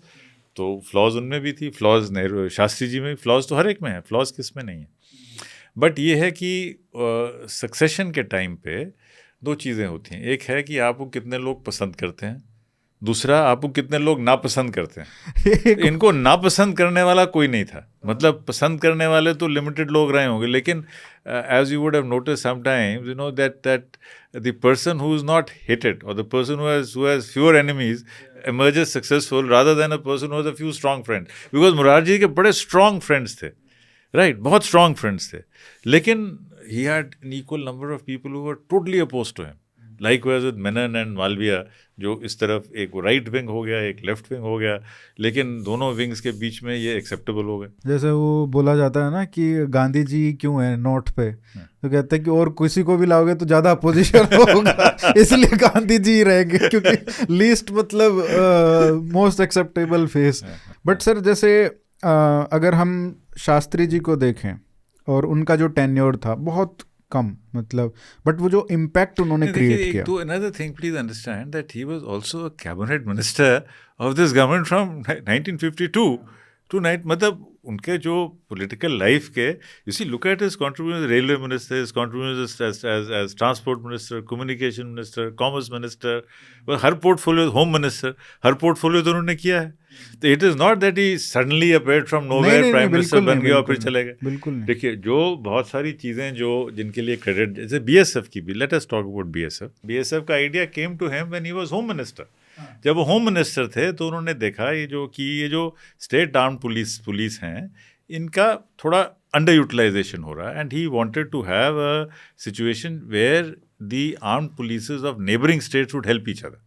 तो फ्लॉज उनमें भी थी. फ्लॉज नेहरू शास्त्री जी में, फ्लॉज तो हर एक में है, फ्लॉज किस में नहीं है. बट ये है कि सक्सेशन के टाइम पे दो चीज़ें होती हैं. एक है कि आपको कितने लोग पसंद करते हैं, दूसरा आपको कितने लोग नापसंद करते हैं. इनको नापसंद करने वाला कोई नहीं था, मतलब पसंद करने वाले तो लिमिटेड लोग रहे होंगे, लेकिन as you would have notice sometimes, you know that the person who is not hated और the person who has fewer enemies emerges successful rather than a person who has a few strong friends. Because Morarji के बड़े strong friends थे, right, बहुत strong friends थे, लेकिन he had an equal number of people who were totally opposed to him. Likewise with Menon and Malviya, जो इस तरफ एक राइट विंग हो गया, एक लेफ्ट विंग हो गया, लेकिन दोनों विंग्स के बीच में ये एक्सेप्टेबल हो गए. जैसे वो बोला जाता है ना कि गांधी जी क्यों है नोट पे, तो कहते हैं कि और किसी को भी लाओगे तो ज़्यादा अपोजिशन होगा, इसलिए गांधी जी रहेंगे, क्योंकि लीस्ट मतलब most acceptable face. But sir जैसे अगर हम शास्त्री जी को देखें और उनका जो टेन्योर था बहुत कम, मतलब बट वो जो इम्पैक्ट उन्होंने क्रिएट किया. तो another thing please understand that he was also a cabinet minister of this government from 1952 to मतलब उनके जो पॉलिटिकल लाइफ के, you see look at his contribution, railway minister, his contribution as transport minister, communication minister, commerce minister, हर पोर्टफोलियो, होम मिनिस्टर, हर पोर्टफोलियो तो उन्होंने किया है. तो it is not that he suddenly appeared from nowhere, prime minister बन गया और फिर चले गए. बिल्कुल नहीं. देखिए, जो बहुत सारी चीज़ें जो जिनके लिए क्रेडिट, जैसे बीएसएफ की भी, let us talk about BSF का idea came to him when he was home minister. जब वो होम मिनिस्टर थे तो उन्होंने देखा ये जो स्टेट आर्म्ड पुलिस हैं, इनका थोड़ा अंडर यूटिलाइजेशन हो रहा है, and he wanted to have a situation where the armed polices of neighbouring states would help each other.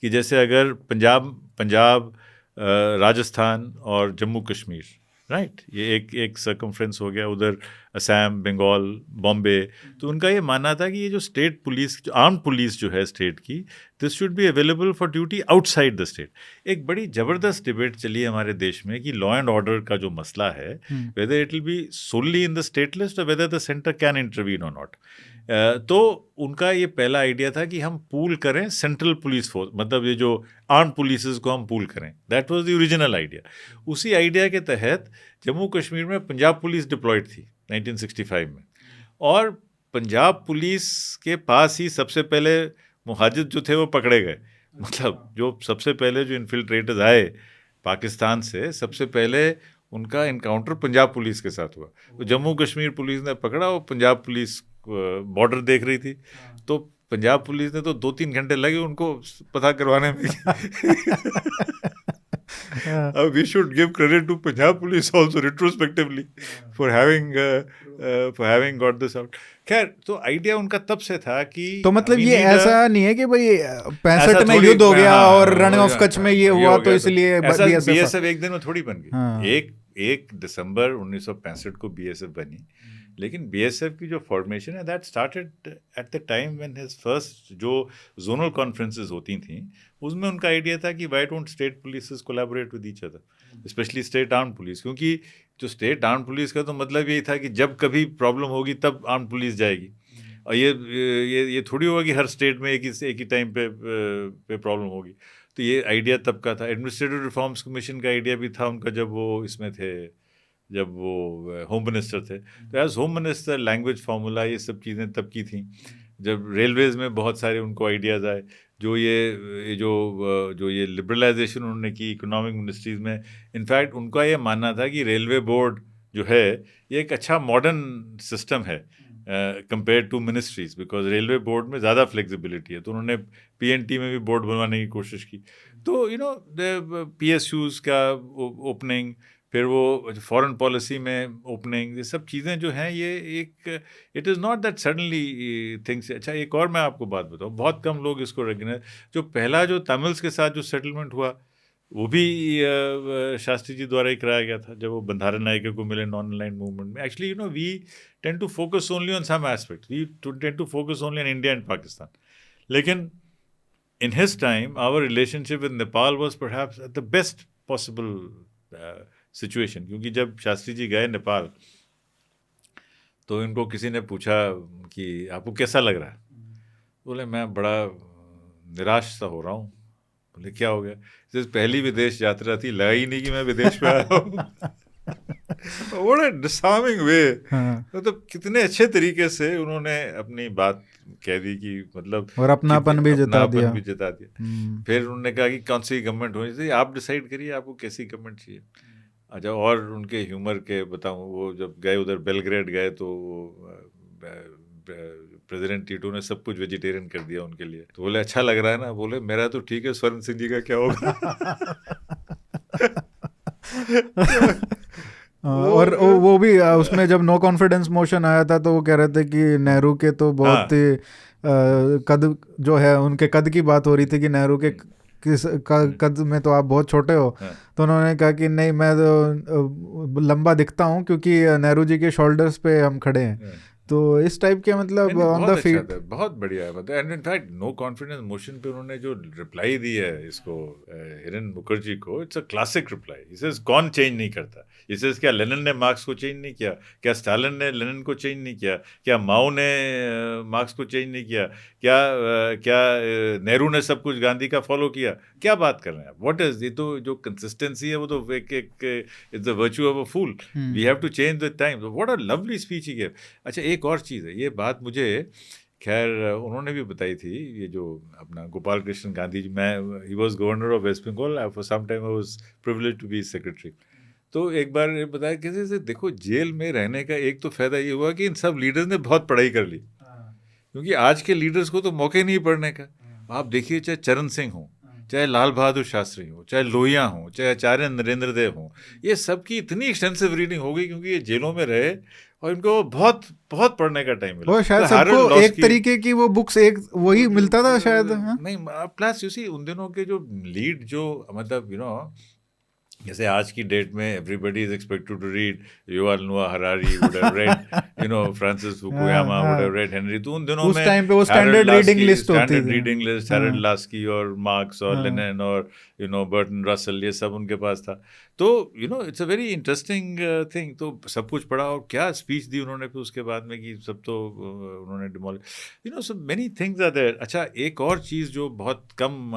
कि जैसे अगर पंजाब राजस्थान और जम्मू कश्मीर, राइट, ये एक सर्कमफ्रेंस हो गया, उधर असम, बंगाल, बॉम्बे, तो उनका ये मानना था कि ये जो स्टेट पुलिस, जो आर्म्ड पुलिस जो है स्टेट की, this should be available for duty outside the state. एक बड़ी ज़बरदस्त डिबेट चली है हमारे देश में कि लॉ एंड ऑर्डर का जो मसला है, whether it will be solely in the state list और whether the centre can intervene और नॉट. तो उनका ये पहला आइडिया था कि हम पूल करें सेंट्रल पुलिस फोर्स, मतलब ये जो आर्म पुलिसेस को हम पूल करें. That was the original idea. उसी आइडिया के तहत जम्मू कश्मीर में पंजाब पुलिस डिप्लॉयड थी 1965 में, और पंजाब पुलिस के पास ही सबसे पहले मुहाजिर जो थे वो पकड़े गए. मतलब जो सबसे पहले जो इन्फिल्ट्रेटर्स आए पाकिस्तान से, सबसे पहले उनका इनकाउंटर पंजाब पुलिस के साथ हुआ। तो जम्मू कश्मीर पुलिस ने पकड़ा, और पंजाब पुलिस बॉर्डर देख रही थी, तो पंजाब पुलिस ने तो 2-3 घंटे लगे उनको पता करवाने में। We should give credit to Punjab police also retrospectively for having got this out. खैर, तो आइडिया उनका तब से था कि तो मतलब ये ऐसा नहीं है कि भाई 65 में युद्ध हो गया और रण ऑफ कच्छ में ये हुआ तो इसलिए बीएसएफ एक दिन में थोड़ी बन गई। 1 दिसंबर 1965 को बीएसएफ बनी, लेकिन बीएसएफ की जो फॉर्मेशन है that started at the time when his first जो जोनल कॉन्फ्रेंसेस होती थी, उसमें उनका आइडिया था कि why don't state polices collaborate with each other, specially state arm police, क्योंकि जो स्टेट आर्म पुलिस का तो मतलब यही था कि जब कभी प्रॉब्लम होगी तब आर्म पुलिस जाएगी, और ये थोड़ी होगा कि हर स्टेट में एक ही टाइम पे प्रॉब्लम होगी। तो ये आइडिया तब का था। एडमिनिस्ट्रेटिव रिफॉर्म्स कमीशन का आइडिया भी था उनका जब वो इसमें थे, जब वो होम मिनिस्टर थे। तो age home minister language formula ये सब चीज़ें तब की थी। जब रेलवेज़ में बहुत सारे उनको आइडियाज़ आए, जो ये लिबरलाइजेशन उन्होंने की इकोनॉमिक मिनिस्ट्रीज़ में, इनफैक्ट उनका ये मानना था कि रेलवे बोर्ड जो है ये एक अच्छा मॉडर्न सिस्टम है compare to ministries, because railway board में ज़्यादा फ्लेक्सिबिलिटी है। तो उन्होंने पीएनटी में भी बोर्ड बनवाने की कोशिश की। तो पीएसयूज़ का ओपनिंग, फिर वो फॉरेन पॉलिसी में ओपनिंग, ये सब चीज़ें जो हैं ये एक it is not that suddenly things. अच्छा, एक और मैं आपको बात बताऊँ, बहुत कम लोग इसको रिकग्नाइज, जो पहला जो तमिल्स के साथ जो सेटलमेंट हुआ वो भी शास्त्री जी द्वारा ही कराया गया था, जब वो बंधारा नायके को मिले नॉन अलाइन्ड मूवमेंट में। Actually we tend to focus only on some aspect, we tend to focus only on India and Pakistan, लेकिन in his time our relationship with Nepal was perhaps at the best possible situation. क्योंकि जब शास्त्री जी गए नेपाल तो इनको किसी ने पूछा कि आपको कैसा लग रहा है, बोले मैं बड़ा निराश सा हो रहा हूँ। बोले क्या हो गया? जैसे पहली विदेश यात्रा थी, लगा ही नहीं कि मैं विदेश में आया हूँ। What a disarming way। मतलब कितने अच्छे तरीके से उन्होंने अपनी बात कह दी कि मतलब और अपनापन भी जता दिया। फिर उन्होंने कहा कि कौन सी गवर्नमेंट होनी चाहिए, आप डिसाइड करिए आपको कैसी गवर्नमेंट चाहिए। अच्छा, और उनके ह्यूमर के बताऊं, वो जब गए उधर बेलग्रेड गए तो प्रेसिडेंट टीटो ने सब कुछ वेजिटेरियन कर दिया उनके लिए। तो बोले अच्छा लग रहा है ना? बोले मेरा तो ठीक है, स्वर्ण सिंह जी का क्या होगा? और वो भी उसमें जब नो कॉन्फिडेंस मोशन आया था तो वो कह रहे थे कि नेहरू के तो बहुत कद जो है, उनके कद की बात हो रही थी कि नेहरू के कद में तो आप बहुत छोटे हो। तो उन्होंने कहा कि नहीं, मैं तो लंबा दिखता हूँ क्योंकि नेहरू जी के शोल्डर्स पे हम खड़े हैं। तो इस टाइप के मतलब ऑन द फीट बहुत बढ़िया है। मतलब and in fact no confidence motion पे उन्होंने जो रिप्लाई दी है इसको हिरेन मुखर्जी को, it's a classic reply. He says कौन चेंज नहीं करता? ही सेज क्या लेनिन ने मार्क्स को चेंज नहीं किया? क्या स्टालिन ने लेनिन को चेंज नहीं किया? क्या माओ ने मार्क्स को चेंज नहीं किया? क्या नेहरू ने सब कुछ गांधी का फॉलो किया? क्या बात कर रहे हैं आप? व्हाट इज ये? तो जो कंसिस्टेंसी है वो तो एक it's the virtue of a fool. We have to change with time. What a lovely speech he give. अच्छा, एक और चीज़ है, ये बात मुझे खैर उन्होंने भी बताई थी, ये जो अपना गोपाल कृष्ण गांधी जी, मैं he was governor of West Bengal, for some time I was privilege to be secretary. तो एक बार ये बताया कैसे से, देखो जेल में रहने का एक तो फ़ायदा ये हुआ कि इन सब लीडर्स ने बहुत पढ़ाई कर ली, क्योंकि आज के लीडर्स को तो मौके नहीं पढ़ने का। आप देखिए, चाहे चरण सिंह हो, चाहे लाल बहादुर शास्त्री हो, चाहे लोहिया हो, चाहे आचार्य नरेंद्र देव हो, ये सबकी इतनी एक्सटेंसिव रीडिंग हो गई क्योंकि ये जेलों में रहे और इनको बहुत बहुत पढ़ने का टाइम मिला। वो शायद सबको एक तरीके की वो बुक्स एक वही मिलता था शायद। नहीं, प्लस यू सी उन दिनों के जो लीड जो मतलब जैसे आज की डेट में everybody is expected to read Yuval Noah Harari, would have read Francis Fukuyama, would have read Henry. तो उन दिनों उस टाइम पे वो स्टैंडर्ड रीडिंग लिस्ट होती थी, standard reading list, Harold Laski और मार्क्स और लेनिन और बर्टन रसल, ये सब उनके पास था। तो it's a very interesting thing. तो सब कुछ पढ़ा, और क्या स्पीच दी उन्होंने फिर उसके बाद में कि सब तो उन्होंने demolish, so many things are there. अच्छा, एक और चीज़ जो बहुत कम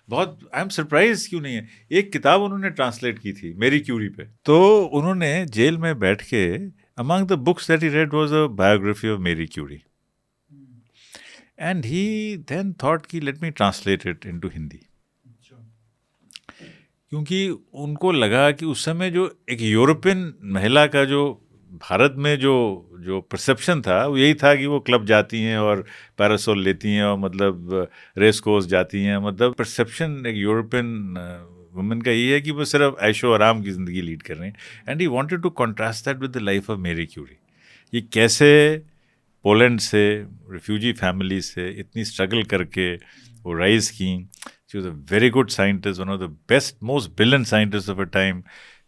बहुत आई एम सरप्राइज क्यों नहीं है, एक किताब उन्होंने ट्रांसलेट की थी मेरी क्यूरी पे। तो उन्होंने जेल में बैठ के among the books that he read was a biography of Marie Curie, and he then thought कि let me translate it into Hindi, क्योंकि उनको लगा कि उस समय जो एक यूरोपियन महिला का जो भारत में जो परसेप्शन था वो यही था कि वो क्लब जाती हैं और पैरासोल लेती हैं और मतलब रेस कोर्स जाती हैं, मतलब परसेप्शन एक यूरोपियन वुमेन का ये है कि वो सिर्फ ऐशो आराम की ज़िंदगी लीड कर रही हैं. And he wanted to contrast that with the life of Marie Curie. ये कैसे पोलैंड से रिफ्यूजी फैमिली से इतनी स्ट्रगल करके वो राइज की. She was a very good scientist, one of the best, most brilliant scientists of her time.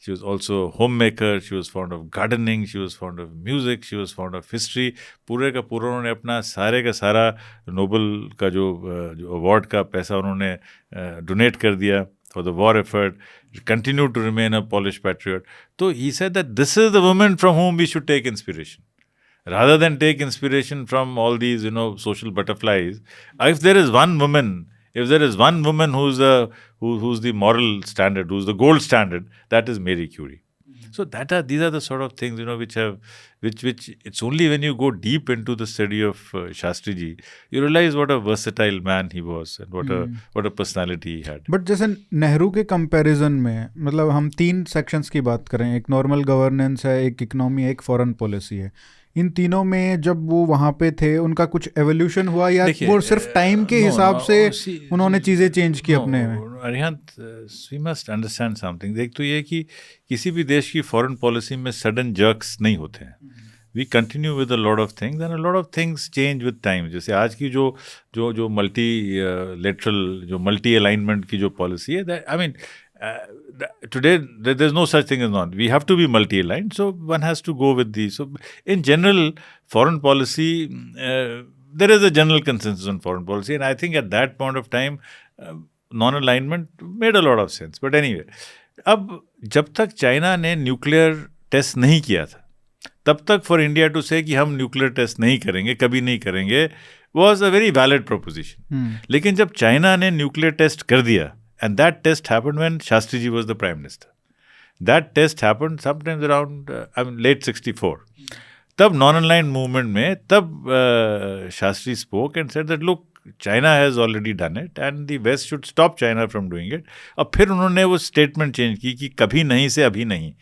She was also a homemaker. She was fond of gardening. She was fond of music. She was fond of history. पूरे का पूरा उन्होंने अपना सारे का सारा नोबेल का जो अवार्ड का पैसा उन्होंने डोनेट कर दिया for the war effort. Continued to remain a Polish patriot. So he said that this is the woman from whom we should take inspiration. Rather than take inspiration from all these, social butterflies, if there is one woman, if there is one woman who's the moral standard, who's the gold standard, that is Marie Curie. So these are the sort of things which it's only when you go deep into the study of Shastri ji you realize what a versatile man he was and what a personality he had. But जैसे नेहरू के कंपैरिजन में, मतलब हम 3 सेक्शंस की बात करें, एक नॉर्मल गवर्नेंस है, एक इकोनॉमी है, एक फॉरेन पॉलिसी है. इन तीनों में जब वो वहाँ पे थे उनका कुछ एवोल्यूशन हुआ या वो सिर्फ टाइम के हिसाब से उन्होंने चीज़ें चेंज की अपने में? Arihant, we must understand something. देख तो ये कि किसी भी देश की फॉरेन पॉलिसी में सडन जर्क्स नहीं होते हैं. We continue with a lot of things and a lot of things change with time. जैसे आज की जो मल्टी लेटरल जो मल्टी अलाइनमेंट की जो पॉलिसी है, I mean today there's no such thing as not. We have to be multi-aligned, so one has to go with these. So in general, foreign policy, there is a general consensus on foreign policy, and I think at that point of time, non-alignment made a lot of sense. But anyway, अब जब तक चाइना ने न्यूक्लियर टेस्ट नहीं किया था, तब तक फॉर इंडिया टू से कि हम न्यूक्लियर टेस्ट नहीं करेंगे, कभी नहीं करेंगे, was a very valid proposition. लेकिन जब चाइना ने न्यूक्लियर टेस्ट कर दिया, and that test happened when Shastri ji was the Prime Minister. That test happened sometimes around late 64. तब non-aligned movement में Shastri spoke and said that look, China has already done it and the West should stop China from doing it. अब फिर उन्होंने वो statement change की कि कभी नहीं से अभी नहीं,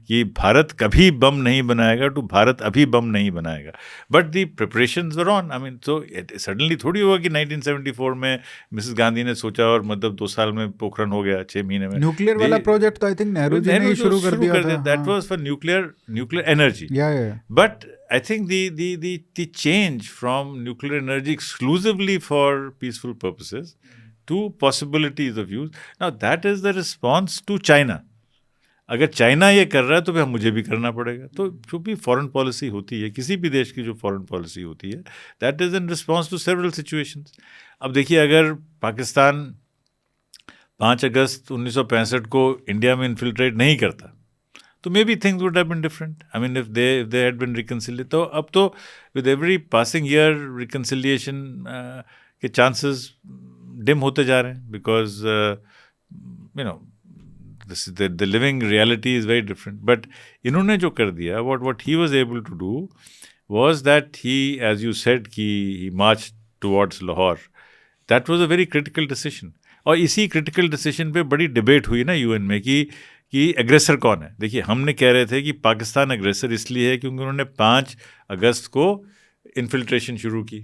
कि भारत कभी बम नहीं बनाएगा तो भारत अभी बम नहीं बनाएगा. But the preparations were on. I mean so suddenly थोड़ी हुआ कि 1974 में मिसेस गांधी ने सोचा और मतलब 2 साल में पोखरण हो गया, 6 महीने में. न्यूक्लियर वाला प्रोजेक्ट तो आई थिंक नेहरू जी ने शुरू कर दिया था. That was for nuclear energy. But I think the change from nuclear energy exclusively for peaceful purposes to possibilities of use, now that is the response to China. अगर चाइना ये कर रहा है तो फिर मुझे भी करना पड़ेगा. तो जो भी फॉरेन पॉलिसी होती है, किसी भी देश की जो फॉरेन पॉलिसी होती है, that is in response to several situations. अब देखिए, अगर पाकिस्तान 5 अगस्त 1965 को इंडिया में इन्फिल्ट्रेट नहीं करता तो maybe things would have been different. I mean if they had been reconciliate. तो अब तो with every passing year reconciliation के चांसेस डिम होते जा रहे हैं, because the living reality is very different. But इन्होंने जो कर दिया, what he was able to do was that he, as you said, he marched towards Lahore. That was a very critical decision. और इसी critical decision पे बड़ी debate हुई ना UN में कि एग्रेसर कौन है. देखिए, हमने कह रहे थे कि पाकिस्तान एग्रेसर इसलिए है क्योंकि उन्होंने 5 अगस्त को इन्फिल्ट्रेशन शुरू की.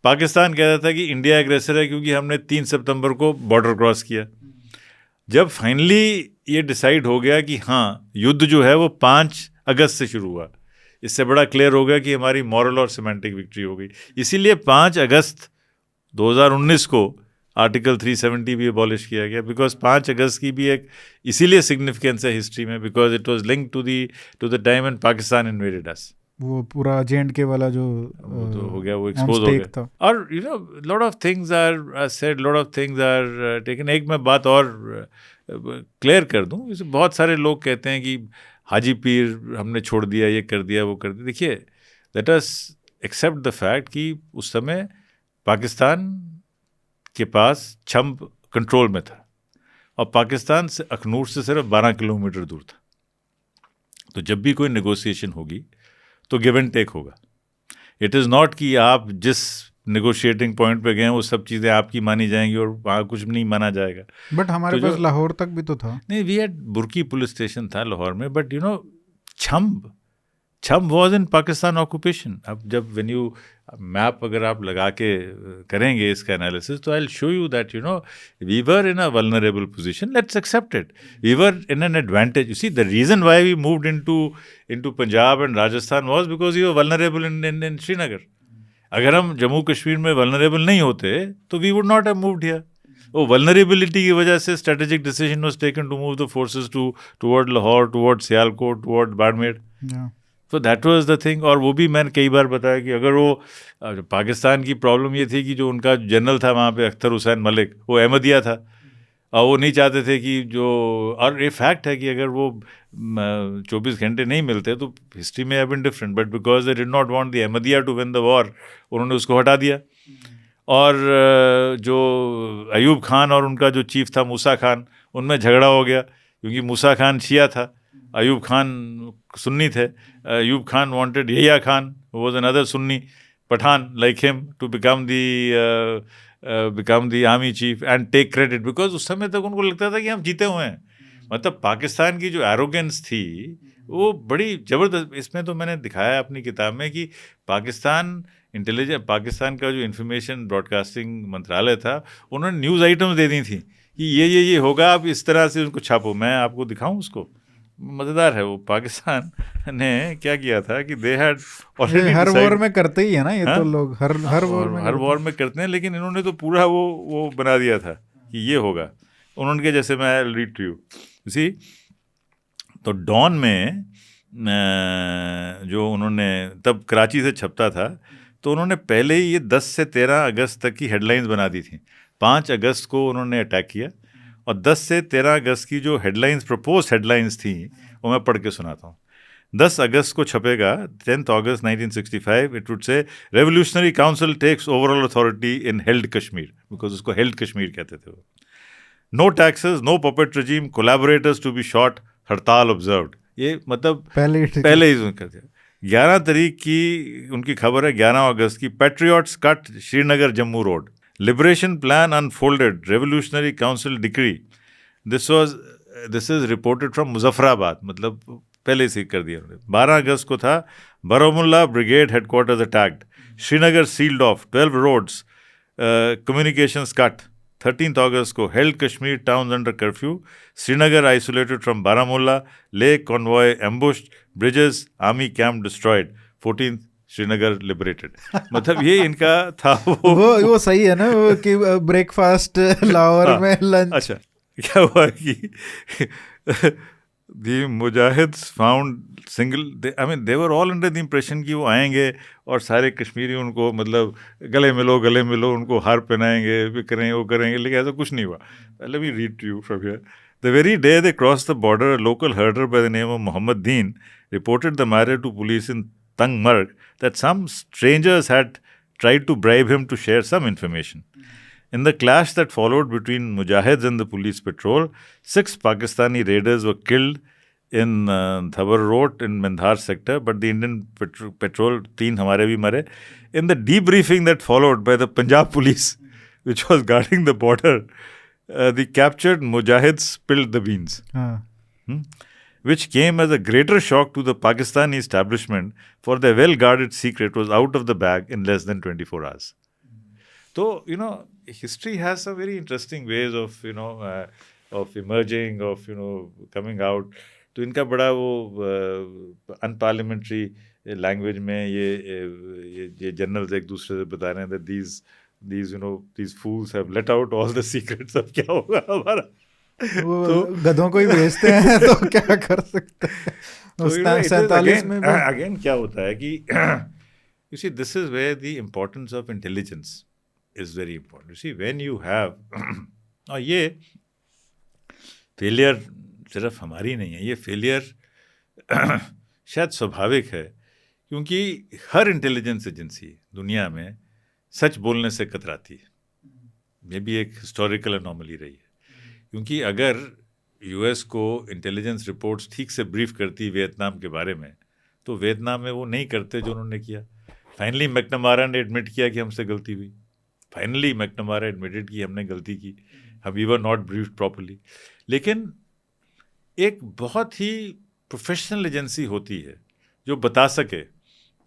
पाकिस्तान कह रहा था कि इंडिया एग्रेसर है क्योंकि हमने 3 सितंबर को बॉर्डर क्रॉस किया. जब फाइनली ये डिसाइड हो गया कि हाँ, युद्ध जो है वो 5 अगस्त से शुरू हुआ, इससे बड़ा क्लियर हो गया कि हमारी मॉरल और सिमेंटिक विक्ट्री हो गई. इसीलिए 5 अगस्त 2019 को आर्टिकल 370 भी अबॉलिश किया गया, बिकॉज 5 अगस्त की भी एक इसीलिए सिग्निफिकेंस है हिस्ट्री में, because it was linked to the time when Pakistan invaded us. वो पूरा J&K वाला जो तो हो गया, वो एक्सपोज हो गया. और lot of things are said, lot of things are taken. एक मैं बात और क्लियर कर दूं, जैसे बहुत सारे लोग कहते हैं कि हाजी पीर हमने छोड़ दिया, ये कर दिया, वो कर दिया. देखिए, let us accept the fact कि उस समय पाकिस्तान के पास छंब कंट्रोल में था और पाकिस्तान से अखनूर से सिर्फ 12 किलोमीटर दूर था. तो जब भी कोई नेगोशिएशन होगी तो गिव एंड टेक होगा. इट इज़ नॉट कि आप जिस नेगोशिएटिंग पॉइंट पे गए हैं, वो सब चीज़ें आपकी मानी जाएंगी और वहाँ कुछ नहीं माना जाएगा। बट हमारे तो पास लाहौर तक भी तो था। नहीं, we had Burki police station था लाहौर में, but you know Chhamb was in Pakistan occupation. अब जब वेन यू मैप अगर आप लगा के करेंगे इसका एनालिसिस, तो I will show you that you know we were in a vulnerable position, let's accept it, we were in an advantage. You see the reason why we moved into Punjab and Rajasthan was because we were vulnerable in Srinagar. अगर हम जम्मू कश्मीर में वल्नरेबल नहीं होते तो we would not have moved here. वो वल्नरेबिलिटी की वजह से strategic decision was taken to move the forces toward Lahore, toward Sialkot, toward Barmer. तो दैट वाज द थिंग। और वो भी मैंने कई बार बताया कि अगर वो पाकिस्तान की प्रॉब्लम ये थी कि जो उनका जनरल था वहाँ पे अख्तर हुसैन मलिक, वो अहमदिया था और वो नहीं चाहते थे कि जो, और ये फैक्ट है कि अगर वो 24 घंटे नहीं मिलते तो हिस्ट्री में have been different, but because they did not want the Ahmadiya to win the war, उन्होंने उसको हटा दिया। और जो अयूब खान और उनका जो चीफ था मूसा खान, उनमें झगड़ा हो गया क्योंकि मूसा खान शिया था, अयूब खान सुन्नी थे। Ayub Khan wanted Yahya Khan, was another Sunni Pathan like him, to become the army chief and take credit, because उस समय तक उनको लगता था कि हम जीते हुए हैं। मतलब पाकिस्तान की जो एरोगेंस थी वो बड़ी ज़बरदस्त। इसमें तो मैंने दिखाया अपनी किताब में कि पाकिस्तान का जो इंफॉर्मेशन ब्रॉडकास्टिंग मंत्रालय था, उन्होंने न्यूज़ आइटम्स दे दी थी कि ये होगा, आप इस तरह से उनको छापो। मैं आपको दिखाऊं उसको, मज़ेदार है वो। पाकिस्तान ने क्या किया था कि they had already, her war में करते ही है ना ये, हाँ? तो लोग हर वॉर में करते हैं, लेकिन इन्होंने तो पूरा वो बना दिया था कि ये होगा। उन्होंने के जैसे मैं रीड टू यू सी, तो डॉन में जो उन्होंने तब कराची से छपता था, तो उन्होंने पहले ही ये 10 से 13 अगस्त तक की हेडलाइंस बना दी थी। 5 अगस्त को उन्होंने अटैक किया और 10 से 13 अगस्त की जो हेडलाइंस, प्रपोज हेडलाइंस थी, वो मैं पढ़ के सुनाता हूँ। 10 अगस्त को छपेगा, 10 अगस्त 1965, it would say revolutionary council takes overall authority in held Kashmir, because उसको हेल्ड कश्मीर कहते थे वो। No taxes, no puppet regime, collaborators to be shot, hartal observed. ये मतलब पहले ही कर दिया। 11 तारीख की उनकी खबर है, 11 अगस्त की, patriots cut Srinagar Jammu road, liberation plan unfolded, revolutionary council decree. This is reported from Muzaffarabad, मतलब पहले से कर दिया उन्होंने। 12 अगस्त को था, Baramulla brigade headquarters attacked, Srinagar sealed off, 12 roads, communications cut. 13 अगस्त को, held Kashmir towns under curfew, Srinagar isolated from Baramulla, lake convoy ambushed, bridges, army camp destroyed, 14 Srinagar liberated. मतलब ये इनका था। वो सही है ना, वो कि ब्रेकफास्ट लाहौर में, लंच। अच्छा, क्या हुआ कि the Mujahids found they were all under the impression कि वो आएंगे और सारे कश्मीरी उनको मतलब गले मिलो उनको हार पहनाएंगे, भी करेंगे, वो करेंगे, लेकिन ऐसा कुछ नहीं हुआ। Let me read to you from here. The very day they crossed the border, a local herder by the name of Muhammad Deen reported the matter to police in Tangmarg that some strangers had tried to bribe him to share some information. In the clash that followed between Mujahids and the police patrol, 6 Pakistani raiders were killed in Thabar Road in Mendhar sector, but the Indian patrol, 3 हमारे भी मरे. In the debriefing that followed by the Punjab police, which was guarding the border, the captured Mujahids spilled the beans. Which came as a greater shock to the Pakistani establishment, for their well-guarded secret was out of the bag in less than 24 hours. So, you know, history has some very interesting ways of, you know, of emerging, of, you know, coming out. तो इनका बड़ा वो अनपार्लियामेंट्री लैंग्वेज में ये जनरल्स एक दूसरे से बता रहे हैं that these you know these fools have let out all the secrets. अब क्या होगा हमारा? तो गधों को ही भेजते हैं तो क्या कर सकते हैं। तो 47 में अगेन क्या होता है कि you see, this is where the importance of intelligence is very important. You see, when you have और ये फेलियर सिर्फ हमारी नहीं है, ये फेलियर शायद स्वाभाविक है, क्योंकि हर इंटेलिजेंस एजेंसी दुनिया में सच बोलने से कतराती है। ये भी एक हिस्टोरिकल एनॉमली रही है, क्योंकि अगर यूएस को इंटेलिजेंस रिपोर्ट्स ठीक से ब्रीफ करती वियतनाम के बारे में, तो वियतनाम में वो नहीं करते जो उन्होंने किया। फाइनली मैकनमारा ने एडमिट किया कि हमसे गलती हुई, फाइनली मैकनमारा एडमिटेड कि हमने गलती की, we were not briefed properly. लेकिन एक बहुत ही प्रोफेशनल एजेंसी होती है जो बता सके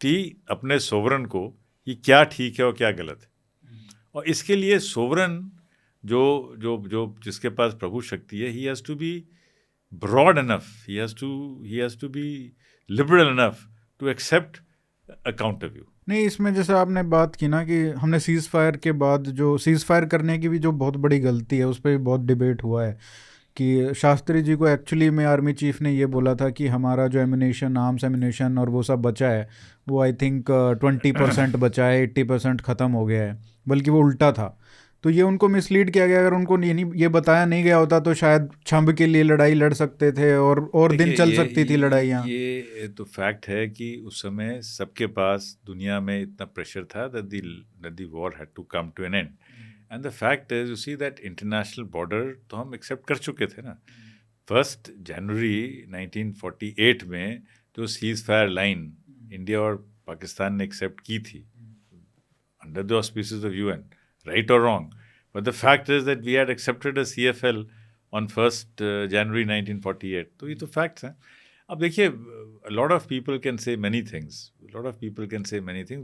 कि अपने सोवरन को कि क्या ठीक है और क्या गलत है, और इसके लिए सोवरन जो जो जो जिसके पास प्रभु शक्ति है, he has to be broad enough, he has to be liberal enough to accept a counter view. नहीं, इसमें जैसे आपने बात की ना कि हमने सीज़ फायर के बाद जो सीज़ फायर करने की भी जो बहुत बड़ी गलती है, उस पर भी बहुत डिबेट हुआ है कि शास्त्री जी को एक्चुअली में आर्मी चीफ ने ये बोला था कि हमारा जो एमिनेशन, आर्म्स एमिनेशन और वो सब बचा है, वो आई थिंक 20% बचा है, 80% ख़त्म हो गया है, बल्कि वो उल्टा था। तो ये उनको मिसलीड किया गया। अगर उनको ये बताया नहीं गया होता तो शायद छंब के लिए लड़ाई लड़ सकते थे और दिन चल सकती थी लड़ाइयाँ। ये तो फैक्ट है कि उस समय सबके पास दुनिया में इतना प्रेशर था that the war had to come to an end. And the fact is, you see that international border तो हम एक्सेप्ट कर चुके थे ना। 1 जनवरी 1948 में जो सीज फायर लाइन इंडिया और पाकिस्तान ने एक्सेप्ट की थी under the auspices of UN, right or wrong, but the fact is that we had accepted a CFL on 1st January 1948. तो ये तो facts हैं। अब देखिए, a lot of people can say many things,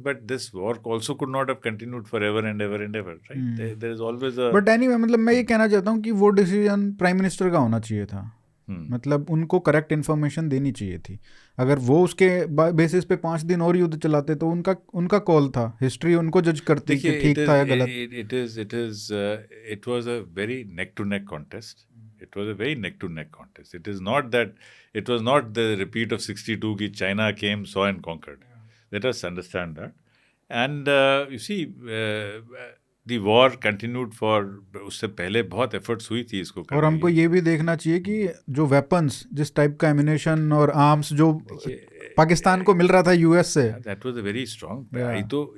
but this war also could not have continued forever and ever and ever, right? There is always a... But anyway, मतलब मैं ये कहना चाहता हूँ कि वो डिसीजन प्राइम मिनिस्टर का होना चाहिए था। मतलब उनको करेक्ट इन्फॉर्मेशन देनी चाहिए थी। अगर वो उसके बेसिस पे 5 दिन और युद्ध चलाते तो उनका कॉल था, हिस्ट्री उनको जज करती कि ठीक था या गलत। It was a very neck to neck contest. It was a very neck to neck contest. It was not the repeat of 62 कि China came, saw and conquered. Let us understand that. And you see, the war continued for, उससे पहले बहुत एफर्ट्स हुई थी इसको करने। और हमको ये भी देखना चाहिए कि जो वेपन्स, जिस टाइप का एमिनेशन और आर्म्स जो पाकिस्तान को मिल रहा था यूएस से, that was a very strong.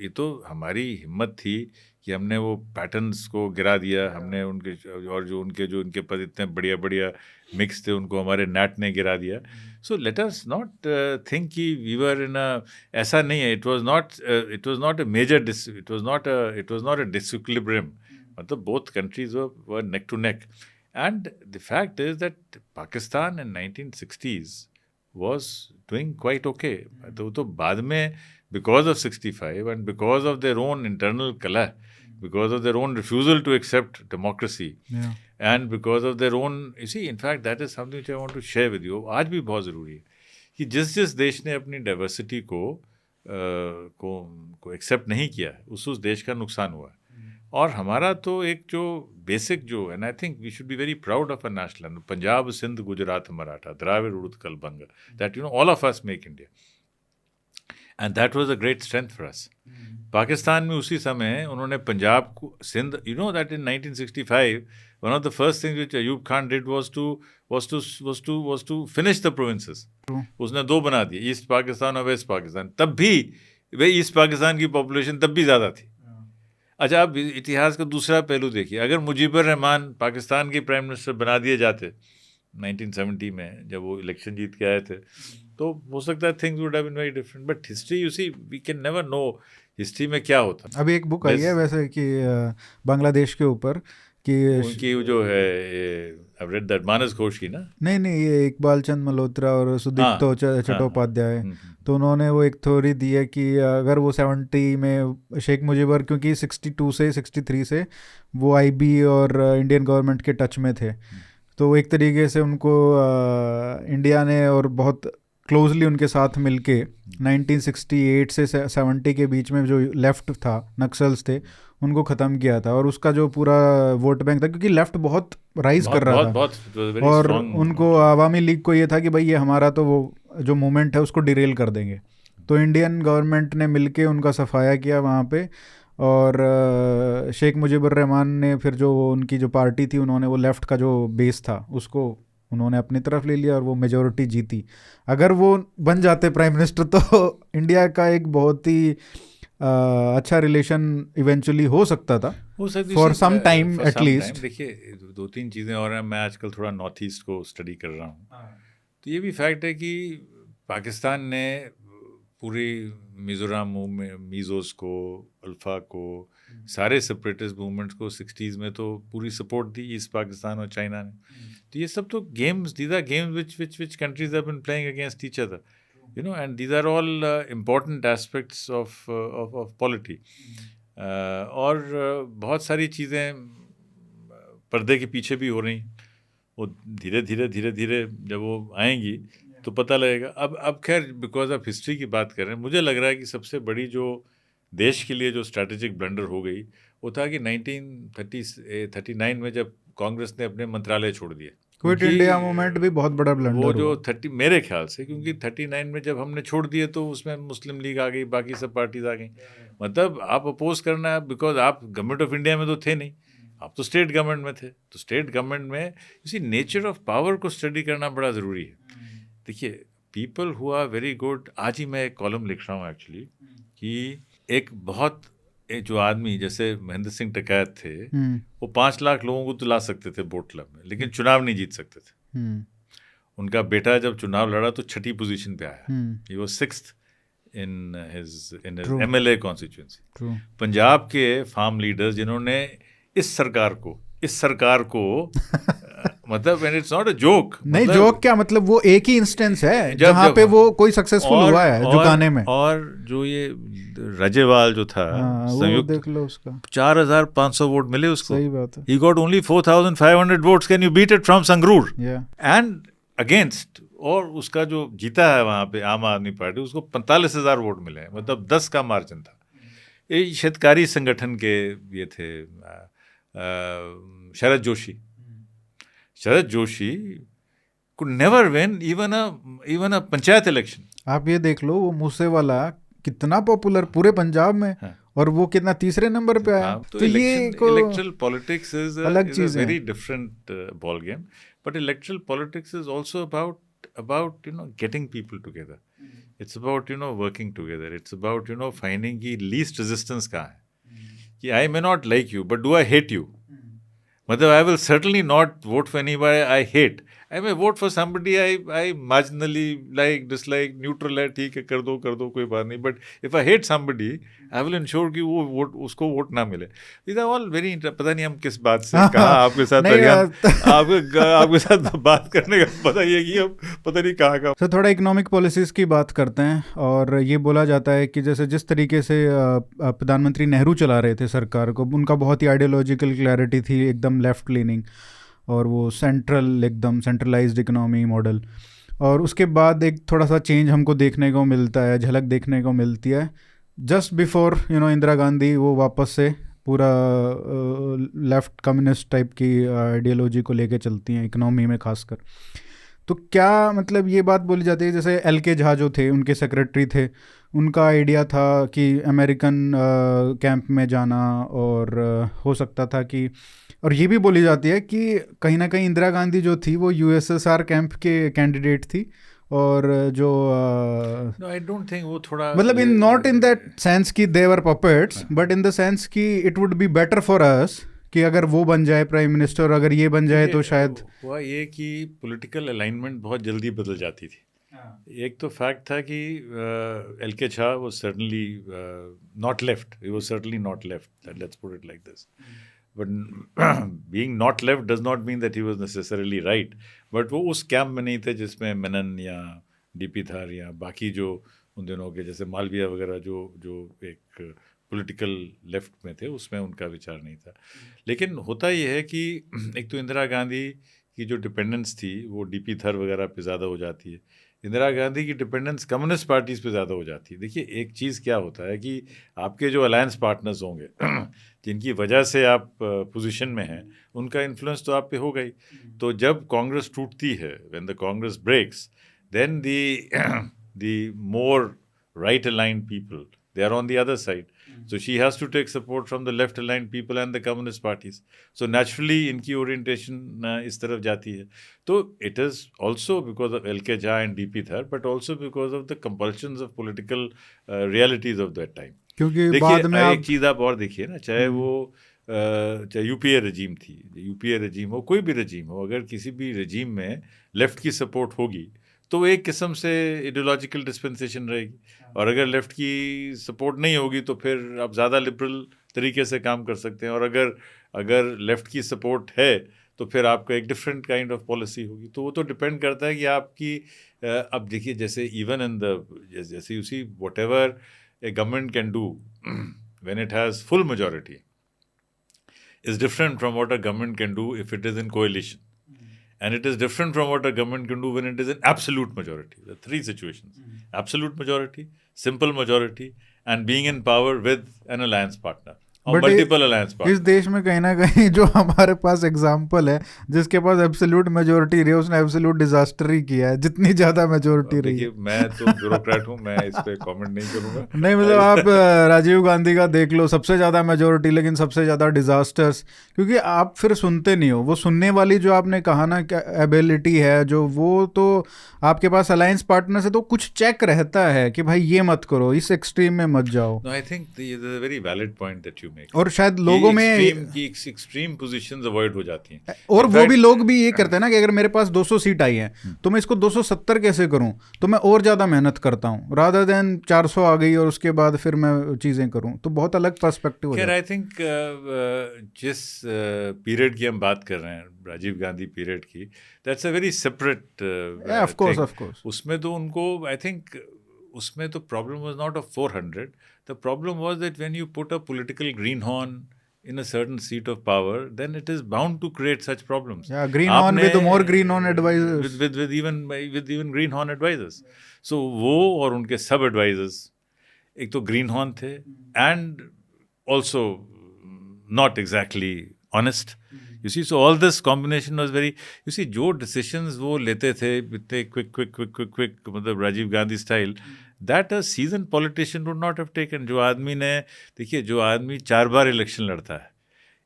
ये तो हमारी हिम्मत थी कि हमने वो पैटर्न्स को गिरा दिया, हमने उनके और जो उनके पास इतने बढ़िया बढ़िया मिक्स थे उनको हमारे नेट ने गिरा दिया। So let us not think कि वी वर इन अ, ऐसा नहीं है। It was not a major it was not a disequilibrium, मतलब both countries were neck to neck. And the fact is that Pakistan in 1960s was doing quite okay. तो बाद में because of 65 and because of their own internal कलह, because of their own refusal to accept democracy, and because of their own, you see, in fact that is something which I want to share with you. आज भी बहुत ज़रूरी है कि जिस देश ने अपनी डाइवर्सिटी को एक्सेप्ट नहीं किया, उस देश का नुकसान हुआ। और हमारा तो एक जो बेसिक जो, and I think we should be very proud of a national, Punjab, Sindh, Gujarat, Maratha, Dravida, Utkal, Banga, that all of us make India, and that was a great strength for us. Pakistan में उसी समय उन्होंने पंजाब को, Sindh, that in 1965 one of the first things which Ayub Khan did was to finish the provinces. उसने 2 बना दिए, ईस्ट पाकिस्तान और वेस्ट पाकिस्तान। तब भी वे ईस्ट पाकिस्तान की पॉपुलेशन तब भी ज़्यादा थी। अच्छा, अब इतिहास का दूसरा पहलू देखिए, अगर मुजीबुर रहमान पाकिस्तान के प्राइम मिनिस्टर बना दिए जाते 1970 में जब वो इलेक्शन जीत के आए थे, तो हो सकता है things would have been very different. But history, you see, we can never know history में क्या होता। अभी एक बुक आई है वैसे कि बांग्लादेश के ऊपर कि उनकी जो है, आई रेड दैट, मानस घोष की ना, नहीं, ये इकबाल चंद मल्होत्रा और सुदीप्तो चट्टोपाध्याय, तो उन्होंने वो एक थ्योरी दी है कि अगर वो 70 में शेख मुजीबर, क्योंकि 62 से 63 से वो IB और इंडियन गवर्नमेंट के टच में थे, तो एक तरीके से उनको इंडिया ने और बहुत क्लोजली उनके साथ मिलके 1968 से 70 के बीच में जो लेफ्ट था, नक्सल्स थे, उनको ख़त्म किया था। और उसका जो पूरा वोट बैंक था, क्योंकि लेफ्ट बहुत राइज कर रहा था, और उनको आवामी लीग को ये था कि भाई ये हमारा तो वो जो मूवमेंट है उसको डिरेल कर देंगे। तो इंडियन गवर्नमेंट ने मिलके उनका सफाया किया वहाँ पे, और शेख मुजीबुर रहमान ने फिर जो उनकी जो पार्टी थी, उन्होंने वो लेफ़्ट का जो बेस था उसको उन्होंने अपनी तरफ ले लिया और वो मेजॉरिटी जीती। अगर वो बन जाते प्राइम मिनिस्टर तो इंडिया का एक बहुत ही अच्छा रिलेशन इवेंचुअली हो सकता था, फॉर सम टाइम एटलीस्ट। देखिए, 2-3 चीज़ें और हैं। मैं आजकल थोड़ा नॉर्थ ईस्ट को स्टडी कर रहा हूँ, तो ये भी फैक्ट है कि पाकिस्तान ने पूरी मिज़ोरम मूवमेंट, मीज़ोस को, अल्फ़ा को, सारे सेपरेटिस्ट मूवमेंट्स को 60s में तो पूरी सपोर्ट दी ईस्ट पाकिस्तान और चाइना ने। तो ये सब तो games, these are games which countries have been playing against each other, you know, and these are all important aspects of polity. और बहुत सारी चीज़ें पर्दे के पीछे भी हो रही, वो धीरे धीरे जब वो आएंगी तो पता लगेगा। अब खैर बिकॉज ऑफ हिस्ट्री की बात कर रहे हैं, मुझे लग रहा है कि सबसे बड़ी जो देश के लिए जो स्ट्रैटेजिक ब्लंडर हो गई वो था कि 1939 में जब कांग्रेस ने अपने मंत्रालय छोड़ दिए। क्विट इंडिया मूवमेंट भी बहुत बड़ा ब्लंडर वो जो मेरे ख्याल से, क्योंकि 39 में जब हमने छोड़ दिए तो उसमें मुस्लिम लीग आ गई, बाकी सब पार्टीज आ गई। मतलब आप अपोज करना है, बिकॉज आप गवर्नमेंट ऑफ इंडिया में तो थे नहीं, आप तो स्टेट गवर्नमेंट में थे। तो स्टेट गवर्नमेंट में इसी नेचर ऑफ पावर को स्टडी करना बड़ा ज़रूरी है। देखिए, people who are very good, आज ही मैं एक कॉलम लिख रहा हूँ एक्चुअली, कि एक बहुत जो आदमी जैसे महेंद्र सिंह टिकैत थे, वो 5 लाख लोगों को तो ला सकते थे वोट क्लब में, लेकिन चुनाव नहीं जीत सकते थे। उनका बेटा जब चुनाव लड़ा तो 6ठी पोजीशन पे आया, he was 6th in his MLA constituency. Punjab के फार्म लीडर्स जिन्होंने इस सरकार को मतलब and it's not a joke, नहीं जोक क्या, मतलब वो एक ही इंस्टेंस है जहाँ पे वो कोई सक्सेसफुल हुआ है झुकाने में। और जो ये राजेवाल जो था संयुक्त, देख लो उसका 4500 वोट मिले उसको। सही बात है। He got only 4500 votes. Can you beat it from Sangrur? And against, और उसका जो जीता है वहाँ पे आम आदमी पार्टी, उसको 45,000 वोट मिले, मतलब 10 का मार्जिन था। ये हितकारी संगठन के ये थे Sharad Joshi could never win even a panchayat election. आप ये देख लो, वो मूसेवाला कितना पॉपुलर पूरे पंजाब में, और वो कितना तीसरे नंबर पे आया। तो ये इलेक्ट्रल पॉलिटिक्स इज अलग चीज, very different ball game, but erectile politics is also about getting people together. It's about working together. It's about finding की least resistance कहाँ है, कि I may not like you but do I hate you? मतलब I will certainly not vote for anybody I hate. I may vote for somebody I marginally like, dislike, neutral है, ठीक है, कर दो कोई बात नहीं, but if I hate somebody I will ensure कि वो उसको वोट ना मिले। These are all very पता नहीं हम किस बात से कहाँ आपके साथ आपके साथ बात करने का पता ही है कि हम पता नहीं कहाँ का। थोड़ा इकोनॉमिक पॉलिसीज़ की बात करते हैं। और ये बोला जाता है कि जैसे जिस तरीके से प्रधानमंत्री नेहरू चला रहे थे सरकार को, उनका बहुत ही आइडियोलॉजिकल क्लैरिटी थी, एकदम लेफ्ट लीनिंग, और वो एकदम सेंट्रलाइज्ड इकोनॉमी मॉडल। और उसके बाद एक थोड़ा सा चेंज हमको देखने को मिलता है, झलक देखने को मिलती है जस्ट बिफोर इंदिरा गांधी वो वापस से पूरा लेफ्ट कम्युनिस्ट टाइप की आइडियोलॉजी को लेके चलती हैं इकोनॉमी में खासकर। तो क्या मतलब ये बात बोली जाती है, जैसे LK झा जो थे उनके सेक्रेटरी थे, उनका आइडिया था कि अमेरिकन कैंप में जाना, और हो सकता था कि, और ये भी बोली जाती है कि कहीं ना कहीं इंदिरा गांधी जो थी वो USSR कैंप के कैंडिडेट थी, और जो आई डोंट थिंक वो थोड़ा मतलब in not in that sense कि they were puppets, but in the sense कि it would be better for us कि अगर वो बन जाए प्राइम मिनिस्टर, और अगर ये बन जाए तो शायद। हुआ ये कि पॉलिटिकल अलाइनमेंट बहुत जल्दी बदल जाती थी। एक तो फैक्ट था कि LK Jha was certainly not left. He was certainly not left. Let's put it like this. But being not left does not mean that he was necessarily right. But वो उस कैंप में नहीं थे जिसमें मेनन या DP थार या बाकी जो उन दिनों के जैसे मालविया वगैरह जो एक पॉलिटिकल लेफ्ट में थे, उसमें उनका विचार नहीं था। लेकिन होता ये है कि एक तो इंदिरा गांधी की जो डिपेंडेंस थी वो DP थार वगैरह पे ज़्यादा हो जाती है, इंदिरा गांधी की डिपेंडेंस कम्युनिस्ट पार्टीज़ पे ज़्यादा हो जाती है। देखिए, एक चीज़ क्या होता है कि आपके जो अलायंस पार्टनर्स होंगे जिनकी वजह से आप पोजीशन में हैं, उनका इन्फ्लुएंस तो आप पे होगा ही। तो जब कांग्रेस टूटती है, when the Congress breaks, then the more right aligned people they are on the other side. So she has to take support from the left aligned people and the communist parties. So naturally इनकी orientation इस तरफ जाती है। तो it is also because of LK Jha and DP Thar, but also because of the compulsions of political realities of that time. क्योंकि बाद में एक चीज़ आप और देखिए ना, चाहे UPA रजीम थी, UPA रजीम हो, कोई भी रजीम हो, अगर किसी भी रजीम में लेफ्ट की सपोर्ट होगी तो एक किस्म से आइडियोलॉजिकल डिस्पेंसेशन रहेगी। और अगर लेफ्ट की सपोर्ट नहीं होगी तो फिर आप ज़्यादा लिबरल तरीके से काम कर सकते हैं। और अगर लेफ्ट की सपोर्ट है तो फिर आपका एक डिफरेंट काइंड ऑफ पॉलिसी होगी। तो वो तो डिपेंड करता है कि आपकी अब देखिए, जैसे इवन इन द जैसे you see what ever A government can do when it has full majority is different from what a government can do if it is in coalition. And it is different from what a government can do when it is in absolute majority. There are three situations. Absolute majority, simple majority, and being in power with an alliance partner. और मल्टीपल अलायंस इस देश में कहीं ना कहीं जो हमारे पास एग्जाम्पल है जिसके पास एब्सोल्यूट मेजोरिटी रही उसने एब्सोल्यूट डिजास्टर ही किया है, जितनी ज्यादा मेजोरिटी रही है। मैं तो ब्यूरोक्रेट हूँ, मैं इस पे कमेंट नहीं करूंगा। नहीं मतलब आप राजीव गांधी का देख लो, सबसे ज्यादा मेजोरिटी लेकिन सबसे ज्यादा डिजास्टर्स, क्योंकि आप फिर सुनते नहीं हो। वो सुनने वाली जो आपने कहा ना एबिलिटी है जो, वो तो आपके पास अलायंस पार्टनर से तो कुछ चेक रहता है कि भाई ये मत करो, इस एक्सट्रीम में मत जाओ। I think very valid point that you make. और शायद लोगों में एक्सट्रीम पोजीशंस अवॉइड हो जाती हैं। और वो भी लोग भी ये करते हैं ना कि अगर मेरे पास 200 सीट आई है तो मैं इसको 270 कैसे करूं, तो मैं और ज्यादा मेहनत करता हूं रादर देन 400 आ गई और उसके बाद फिर मैं चीजें करूं। तो बहुत अलग पर्सपेक्टिव हो जाता है। आई थिंक जिस पीरियड की हम बात कर रहे हैं, राजीव गांधी पीरियड की, that's a very separate of course. उसमें तो उनको आई थिंक उसमें तो problem was not of 400, the problem was that when you put a political greenhorn in a certain seat of power, then it is bound to create such problems. Yeah, greenhorn with more greenhorn advisors. With even greenhorn advisors. So वो और उनके सब advisors एक तो greenhorn थे and also not exactly honest. You see, so all this combination was very, you see, जो decisions वो लेते थे इतने quick मतलब Rajiv Gandhi style, that a seasoned politician would not have taken. जो आदमी ने, देखिए, जो आदमी 4 बार इलेक्शन लड़ता है,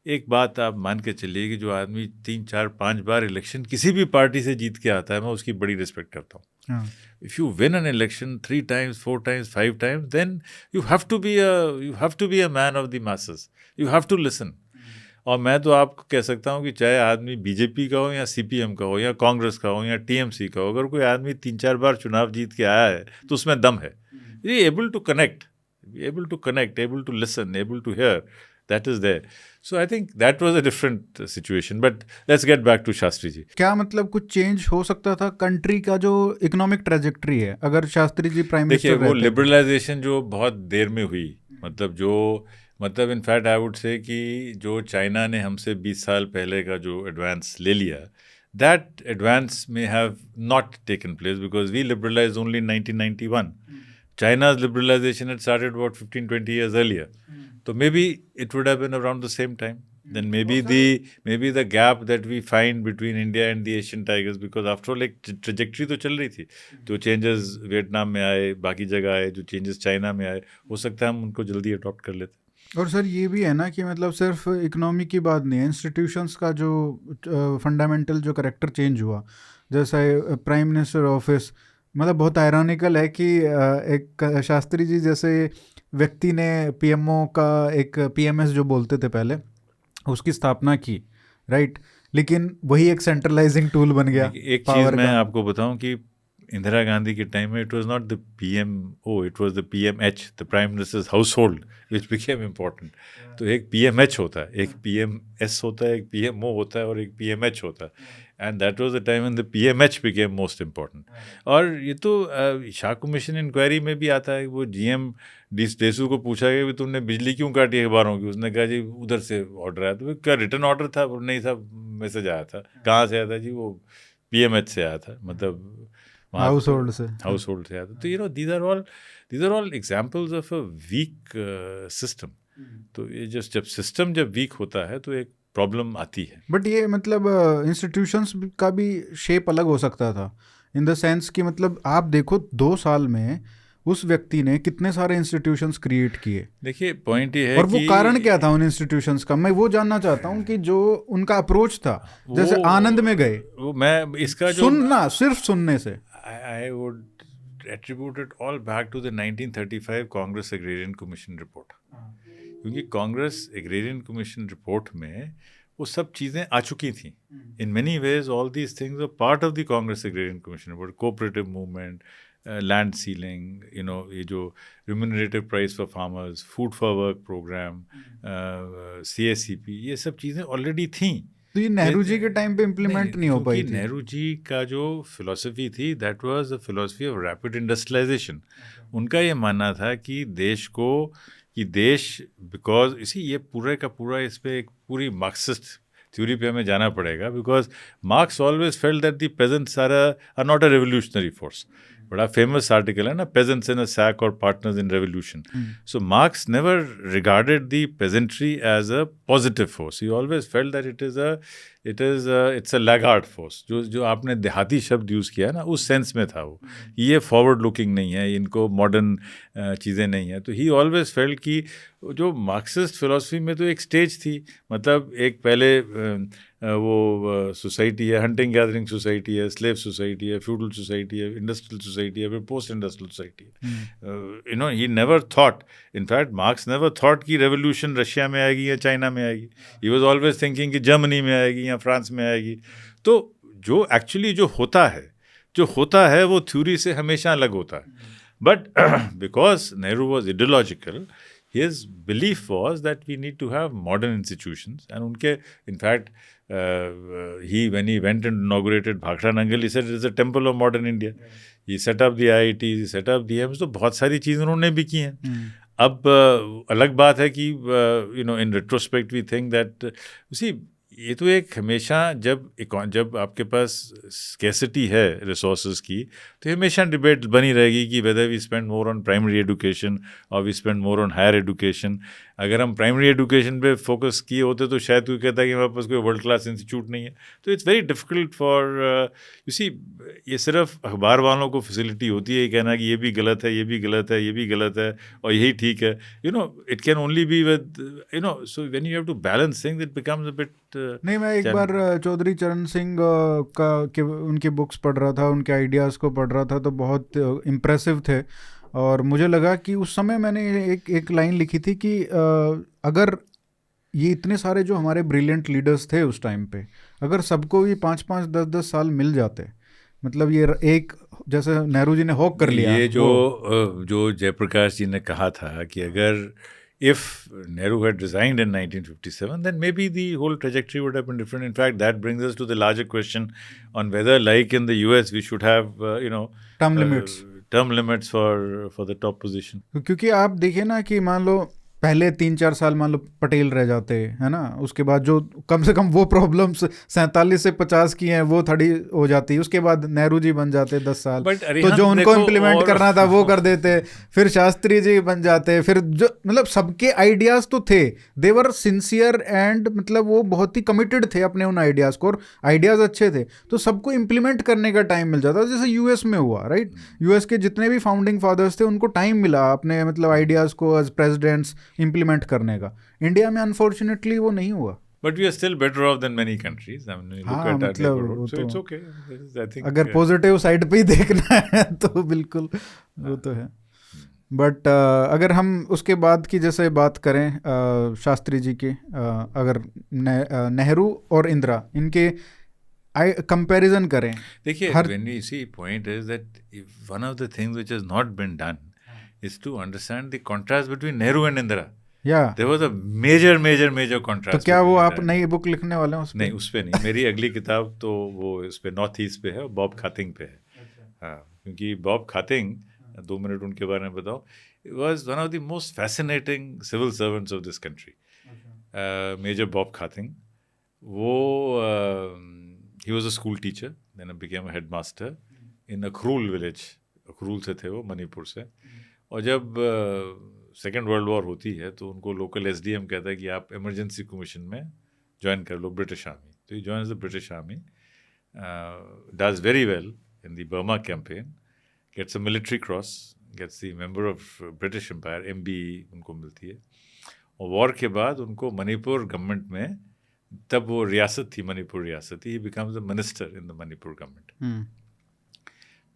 एक बात आप मान के चलिए कि जो आदमी 3, 4, 5 बार इलेक्शन किसी भी पार्टी से जीत के आता है, मैं उसकी बड़ी रिस्पेक्ट करता हूँ। If you win an election 3 times, 4 times, 5 times, then you have to be a man of the masses. You have to listen. और मैं तो आपको कह सकता हूँ कि चाहे आदमी बीजेपी का हो या सीपीएम का हो या कांग्रेस का हो या टीएमसी का हो, अगर कोई आदमी 3-4 बार चुनाव जीत के आया है तो उसमें दम है। Able to connect, able to listen, able to hear, that is there. So I think that was a different situation. But let's get back to Shastri ji. क्या मतलब कुछ चेंज हो सकता था कंट्री का जो इकोनॉमिक ट्रेजेक्ट्री है अगर शास्त्री जी प्राइम मिनिस्टर रहते? देखिए, वो लिबरलाइजेशन जो बहुत देर में हुई, मतलब इनफैक्ट आई वुड से कि जो चाइना ने हमसे 20 साल पहले का जो एडवांस ले लिया, दैट एडवांस में have not taken place because we liberalize only in 1991. China's liberalization had started about 15-20 years earlier. So maybe it would have been around the same time. Then maybe the gap that we find between India and the Asian tigers, because after all एक trajectory तो चल रही थी, जो changes वियतनाम में आए, बाकी जगह आए, जो changes चाइना में आए, हो सकता है हम उनको जल्दी अडॉप्ट कर लेते। और सर ये भी है ना कि मतलब सिर्फ इकोनॉमी की बात नहीं है, इंस्टीट्यूशंस का जो फंडामेंटल जो करेक्टर चेंज हुआ, जैसा प्राइम मिनिस्टर ऑफिस, मतलब बहुत आयरॉनिकल है कि एक शास्त्री जी जैसे व्यक्ति ने पीएमओ का एक पीएमएस जो बोलते थे पहले, उसकी स्थापना की, राइट, लेकिन वही एक सेंट्रलाइजिंग टूल बन गया। एक चीज़ मैं आपको बताऊं कि इंदिरा गांधी के टाइम में it was not the PMO, it was the PMH, the prime minister's household, which became important. तो एक पीएमएच होता है, एक पीएमएस होता है, एक पीएमओ होता है और एक पीएमएच होता है। And that was the time when the PMH became most important. और ये तो शाह कमीशन इंक्वायरी में भी आता है। वो जीएम डेसू को पूछा गया कि तुमने बिजली क्यों काटी अखबारों की, उसने कहा जी उधर से ऑर्डर आया। तो क्या रिटर्न ऑर्डर था? नहीं था, मैसेज आया था। कहाँ से आया था जी? वो पीएमएच से आया था, मतलब हाउस होल्ड से आया था। तो you know these are all examples of a weak system. तो ये जब सिस्टम वीक होता है तो एक प्रॉब्लम आती है। बट ये मतलब इंस्टीट्यूशंस का भी शेप अलग हो सकता था, इन द सेंस कि मतलब आप देखो 2 साल में उस व्यक्ति ने कितने सारे इंस्टीट्यूशंस क्रिएट किए। देखिए पॉइंट ये है और वो कारण क्या था उन इंस्टीट्यूशंस का, मैं वो जानना चाहता हूँ कि जो उनका अप्रोच था, जैसे आनंद में गए, वो मैं इसका जो सुनना, सिर्फ सुनने से, I would attribute it all back to the 1935 Congress agrarian commission report. क्योंकि कांग्रेस एग्रेरियन कमीशन रिपोर्ट में वो सब चीज़ें आ चुकी थी. In many ways, all these things were part of the Congress Agrarian Commission, but cooperative movement, land sealing, ये जो remunerative price for farmers, food for work program, CACP, ये सब चीज़ें already थी. तो ये नेहरू जी के टाइम पे इम्प्लीमेंट नहीं हो पाई थी. नेहरू जी का जो फिलॉसफी थी, that was the philosophy of rapid industrialisation. उनका ये मानना था कि देश बिकॉज इसी ये पूरे का पूरा इस पे एक पूरी मार्क्सिस्ट थ्योरी पे हमें जाना पड़ेगा, because Marx always felt that the peasants are not a revolutionary force. बड़ा फेमस आर्टिकल है ना, पेजेंट्स इन अ सैक और partners in revolution. So Marx never regarded the peasantry as a positive force. He always felt that it's a laggard force. जो आपने देहाती शब्द यूज़ किया है ना, उस सेंस में था वो. ये फॉरवर्ड लुकिंग नहीं है, इनको मॉडर्न चीज़ें नहीं है. तो ही ऑलवेज फेल्ट कि जो मार्क्सिस्ट फिलॉसफी में तो एक स्टेज थी, मतलब एक पहले वो सोसाइटी है, हंटिंग गैदरिंग सोसाइटी है, स्लेव सोसाइटी है, फ्यूडल सोसाइटी है, इंडस्ट्रियल सोसाइटी है, फिर पोस्ट इंडस्ट्रियल सोसाइटी है. He never thought, in fact marks never thought कि रेवोल्यूशन रशिया में आएगी या चाइना में आएगी. ही वॉज ऑलवेज थिंकिंग कि जर्मनी में आएगी या फ्रांस में आएगी. तो जो एक्चुअली जो होता है वो थ्योरी से हमेशा अलग होता है. But because Nehru was ideological, his belief was that we need to have modern institutions. And unke, in fact, when he went and inaugurated Bhakra Nangal, he said it is a temple of modern India. He set up the IITs, he set up the AIIMS. तो बहुत सारी चीज़ उन्होंने भी की हैं. अब अलग बात है कि in retrospect we think that see, ये तो एक हमेशा जब आपके पास स्कैसिटी है रिसोर्सेज की, तो हमेशा डिबेट बनी रहेगी कि whether we spend more on primary education और we spend more on higher education. अगर हम प्राइमरी एजुकेशन पे फोकस किए होते तो शायद कोई कहता है कि हमारे पास कोई वर्ल्ड क्लास इंस्टीट्यूट नहीं है. तो it's very difficult for you see, ये सिर्फ अखबार वालों को फैसिलिटी होती है कहना कि ये भी गलत है, ये भी गलत है, ये भी गलत है और यही ठीक है. It can only be with so when you have to balance things it becomes a bit. नहीं, मैं एक बार चौधरी चरण सिंह उनकी बुक्स पढ़ रहा था, उनके आइडियाज़ को पढ़ रहा था, तो बहुत इम्प्रेसिव थे. और मुझे लगा कि उस समय मैंने एक लाइन लिखी थी कि अगर ये इतने सारे जो हमारे ब्रिलियंट लीडर्स थे उस टाइम पे, अगर सबको भी 5-5, 10-10 साल मिल जाते, मतलब ये एक जैसे नेहरू जी ने हॉक कर लिया. ये जो जयप्रकाश जी ने कहा था कि अगर if Nehru had resigned in 1957, then maybe the whole trajectory would have been different. In fact, that brings us to the larger question on whether, like in the US, we should have, term limits for the top position. क्योंकि आप देखिए ना कि मान लो पहले 3-4 साल मान लो पटेल रह जाते, है ना, उसके बाद जो कम से कम वो प्रॉब्लम्स 47 से 50 की हैं वो थोड़ी हो जाती, उसके बाद नेहरू जी बन जाते 10 साल, तो जो उनको इम्प्लीमेंट करना था वो कर देते, फिर शास्त्री जी बन जाते, फिर जो मतलब सबके आइडियाज़ तो थे, दे वर सिंसियर एंड मतलब वो बहुत ही कमिटेड थे अपने उन आइडियाज़ को, और आइडियाज़ अच्छे थे, तो सबको इम्प्लीमेंट करने का टाइम मिल जाता. जैसे यूएस में हुआ, राइट, यूएस के जितने भी फाउंडिंग फादर्स थे उनको टाइम मिला अपने मतलब आइडियाज़ को एज प्रेसिडेंट्स इम्प्लीमेंट करने का. इंडिया में अनफॉर्चुनेटली वो नहीं हुआ. But we are still better off than many countries. I mean, look at that neighborhood, so it's okay. I think अगर पॉजिटिव साइड पे ही देखना है तो बिल्कुल वो तो है. बट अगर हम उसके बाद की जैसे बात करें शास्त्री जी की, अगर नेहरू और इंदिरा इनके कंपैरिजन करें, देखिए, when we see point is that one of the things which has not been done is to understand the contrast between Nehru and Indira. Yeah. There was a major contrast. तो क्या वो आप नई बुक लिखने वाले हैं उस पे? नहीं, उस पे नहीं. मेरी अगली किताब तो वो इस पे नॉर्थ ईस्ट पे है, बॉब खातिंग पे है. हाँ, क्योंकि बॉब खातिंग, 2 मिनट उनके बारे में बताओ, was one of the most fascinating civil servants of this country. Major Bob Khating. वो he was a school teacher, then became a headmaster in Akhrul village. अखरूल से थे वो, मणिपुर से. और जब सेकेंड वर्ल्ड वॉर होती है तो उनको लोकल एसडीएम कहता है कि आप इमरजेंसी कमीशन में ज्वाइन कर लो ब्रिटिश आर्मी. तो he joins the British army, does very well in the Burma campaign, gets a military cross, gets the member of British empire, MB उनको मिलती है. और वॉर के बाद उनको मणिपुर गवर्नमेंट में, तब वो रियासत थी, मणिपुर रियासत थी, ही becomes the minister in the Manipur government.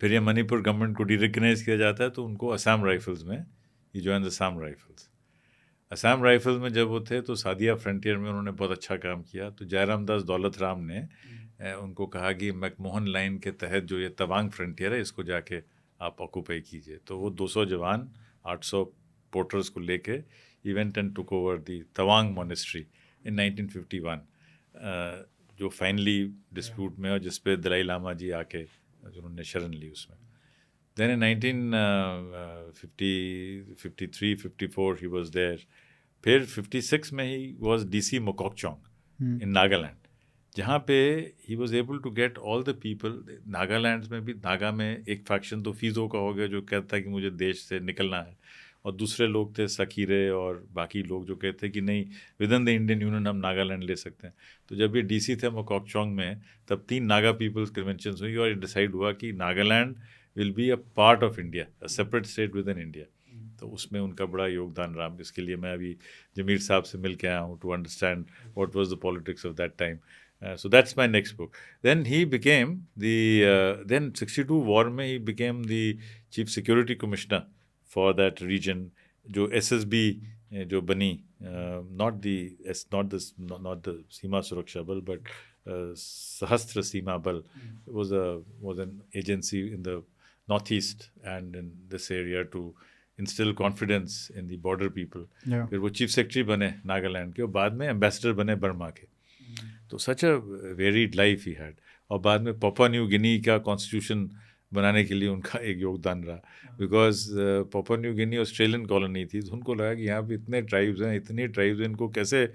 फिर ये मणिपुर गवर्नमेंट को डिरिकग्नाइज किया जाता है तो उनको असम राइफल्स में ही join the Assam rifles. Assam rifles में जब वो थे तो सादिया फ्रंटियर में उन्होंने बहुत अच्छा काम किया। तो जयराम दास दौलत राम ने उनको कहा कि मैकमोहन लाइन के तहत जो ये तवांग फ्रंटियर है इसको जाके आप ऑक्यूपाई कीजिए। तो वो 200 जवान 800 पोर्टर्स को लेके he went and took over the Tawang monastery इन 1951, जो फाइनली डिस्प्यूट में और जिस पे दलाई लामा जी आके उन्होंने शरण ली उसमें। Then in 1953-54 he was there. फिर 56 में he was DC Mokokchung in Nagaland, जहाँ पे he was able to get all the people. Nagaland में भी, नागा में एक फैक्शन तो फीजो का हो गया जो कहता है कि मुझे देश से निकलना है, और दूसरे लोग थे सखीरे और बाकी लोग जो कहते हैं कि नहीं with in the Indian union हम नागालैंड ले सकते हैं। तो जब ये DC थे मोकोकचोंग में, तब 3 नागा पीपल्स कन्वेंशन हुई और ये डिसाइड हुआ कि Nagaland will be a part of India, a separate state with in India. तो उसमें उनका बड़ा योगदान रहा। इसके लिए मैं अभी जमीर साहब से मिल के आया हूँ to understand what was the politics of that time. So that's my next book. Then he became then 62 war में he became the chief security commissioner for that region, जो SSB जो बनी, not the सीमा सुरक्षा बल but सहस्त्र सीमा बल was an agency in the northeast and in this area to instill confidence in the border people. फिर वो चीफ सेक्रेटरी बने नागालैंड के और बाद में एम्बेसडर बने बर्मा के। तो सच अ वेरीड लाइफ ही हैड। और बाद में पापुआ न्यू गिनी का कॉन्स्टिट्यूशन बनाने के लिए उनका एक योगदान रहा, because Papua New Guinea Australian colony थी। तो उनको लगा कि यहाँ पे इतने ट्राइब्स हैं, इनको कैसे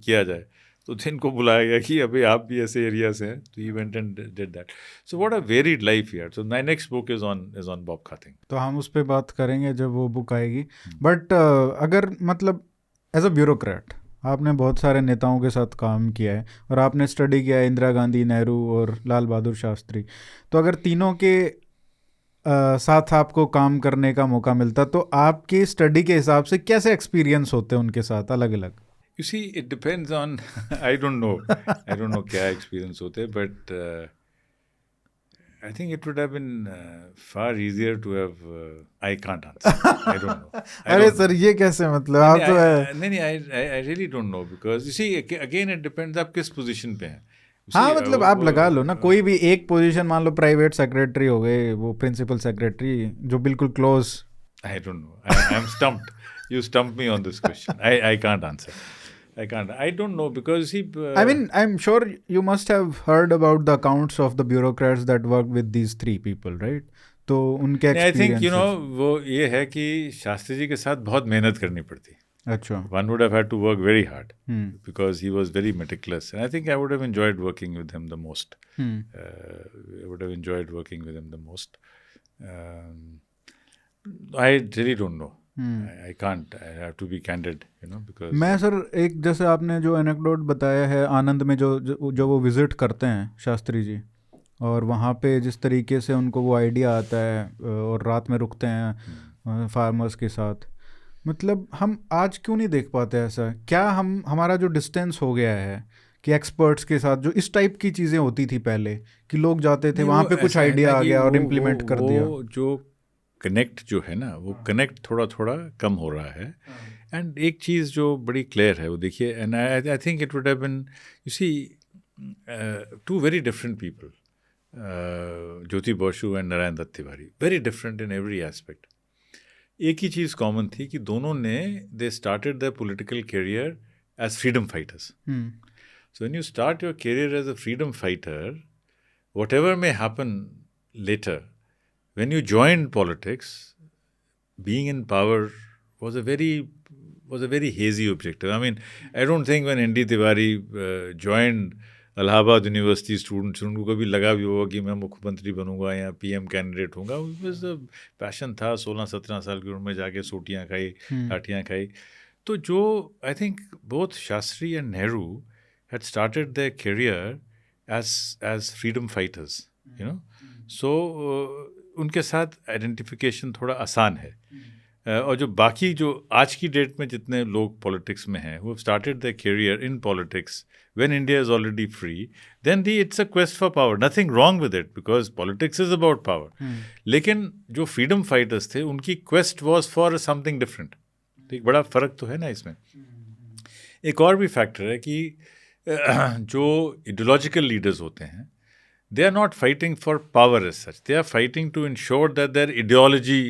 किया जाए। तो इनको बुलाया गया कि अभी आप भी ऐसे एरियाज हैं। तो he went and did that. So what a varied life he had. So my next book is on Bob Khathing. तो हम उस पर बात करेंगे जब वो बुक आएगी। बट अगर मतलब एज अ ब्यूरोक्रेट आपने बहुत सारे नेताओं के साथ काम किया है और आपने स्टडी किया है इंदिरा गांधी, नेहरू और लाल बहादुर शास्त्री। तो अगर तीनों के साथ आपको काम करने का मौका मिलता तो आपकी स्टडी के हिसाब से कैसे एक्सपीरियंस होते हैं उनके साथ अलग अलग? You see, it depends on I don't know क्या एक्सपीरियंस होते, but I think it would have been far easier to have I can't answer. I don't know. अरे सर ये कैसे मतलब आप तो नहीं I really don't know because you see again it depends आप किस पोजीशन पे हैं। हाँ मतलब आप लगा लो ना कोई भी एक पोजीशन, मान लो प्राइवेट सेक्रेटरी हो गए, वो प्रिंसिपल सेक्रेटरी जो बिल्कुल close. I don't know. I am stumped. You stumped me on this question. I can't answer. I don't know because he. I mean, I'm sure you must have heard about the accounts of the bureaucrats that work with these 3 people, right? तो उनके experiences. I think वो ये है कि शास्त्री जी के साथ बहुत मेहनत करनी पड़ती। अच्छा. One would have had to work very hard because he was very meticulous, and I think I would have enjoyed working with him the most. I would have enjoyed working with him the most. I really don't know. I can't. I have to be candid, because मैं सर एक जैसे आपने जो एनेक्डोट बताया है आनंद में जो वो विजिट करते हैं शास्त्री जी और वहाँ पे जिस तरीके से उनको वो आइडिया आता है और रात में रुकते हैं फार्मर्स के साथ, मतलब हम आज क्यों नहीं देख पाते ऐसा? क्या हमारा जो डिस्टेंस हो गया है कि एक्सपर्ट्स के साथ जो इस टाइप की चीज़ें होती थी पहले कि लोग जाते थे वहाँ पे कुछ आइडिया आ गया और इम्प्लीमेंट कर दिया, जो कनेक्ट जो है ना वो कनेक्ट थोड़ा कम हो रहा है। एंड एक चीज़ जो बड़ी क्लियर है वो देखिए, and I think it would have been you see 2 very different people, Jyoti Basu and Narayan Dutt Tiwari, very different in every aspect. एक ही चीज़ कॉमन थी कि दोनों ने they started their political career as freedom fighters. So when you start your career as a freedom fighter, whatever may happen later, when you joined politics, being in power was a very hazy objective. I mean, I don't think when N.D. Tiwari joined Allahabad University students, उनको कभी लगा भी होगा कि मैं मुख्यमंत्री बनूंगा या PM कैंडिडेट होऊंगा। बस पैशन था, 16-17 साल की उम्र में जाके सोटियाँ खाई, लाठियाँ खाई। तो जो I think both Shastri and Nehru had started their career as freedom fighters, so उनके साथ आइडेंटिफिकेशन थोड़ा आसान है। और जो बाकी जो आज की डेट में जितने लोग पॉलिटिक्स में हैं, वो started the career in politics when India is already free, then it's a quest for power, nothing wrong with it because politics is about power. लेकिन जो फ्रीडम फाइटर्स थे उनकी quest was for something different. तो एक बड़ा फ़र्क तो है ना इसमें। एक और भी फैक्टर है कि जो इडियोलॉजिकल लीडर्स होते हैं, they are not fighting for power as such. They are fighting to ensure that their ideology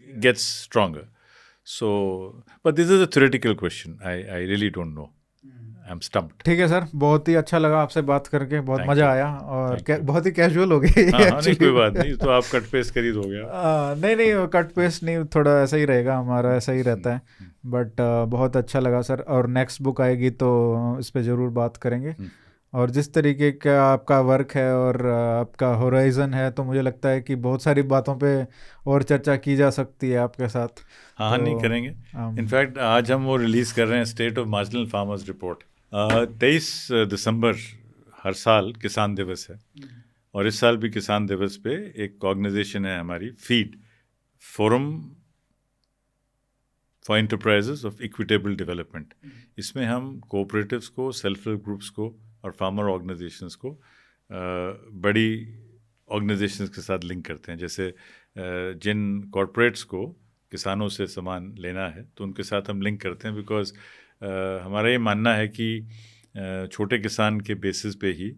gets stronger. So, but this is a theoretical question. I really don't know. I'm stumped. ठीक है सर, बहुत ही अच्छा लगा आपसे बात करके, बहुत Thank मज़ा you. आया और Thank you. बहुत ही कैजुअल हो गई हाँ हाँ, नहीं actually। कोई बात नहीं, तो आप कट पेस्ट करी हो गया। नहीं नहीं, कट पेस्ट नहीं, थोड़ा ऐसा ही रहेगा, हमारा ऐसा ही रहता है। बट बहुत अच्छा लगा सर, और नेक्स्ट बुक आएगी तो इस पे ज़रूर बात करेंगे। और जिस तरीके का आपका वर्क है और आपका होराइजन है, तो मुझे लगता है कि बहुत सारी बातों पे और चर्चा की जा सकती है आपके साथ। हाँ हाँ, नहीं करेंगे। इनफैक्ट आज हम वो रिलीज़ कर रहे हैं, state of marginal farmers report. 23 दिसंबर हर साल किसान दिवस है, और इस साल भी किसान दिवस पे एक ऑर्गेनाइजेशन है हमारी, feed, forum for enterprises of equitable development. इसमें हम कोऑपरेटिव्स को, सेल्फ हेल्प ग्रुप्स को और फार्मर ऑर्गेनाइजेशंस को बड़ी ऑर्गेनाइजेशंस के साथ लिंक करते हैं। जैसे जिन कॉरपोरेट्स को किसानों से सामान लेना है तो उनके साथ हम लिंक करते हैं, बिकॉज हमारा ये मानना है कि छोटे किसान के बेसिस पे ही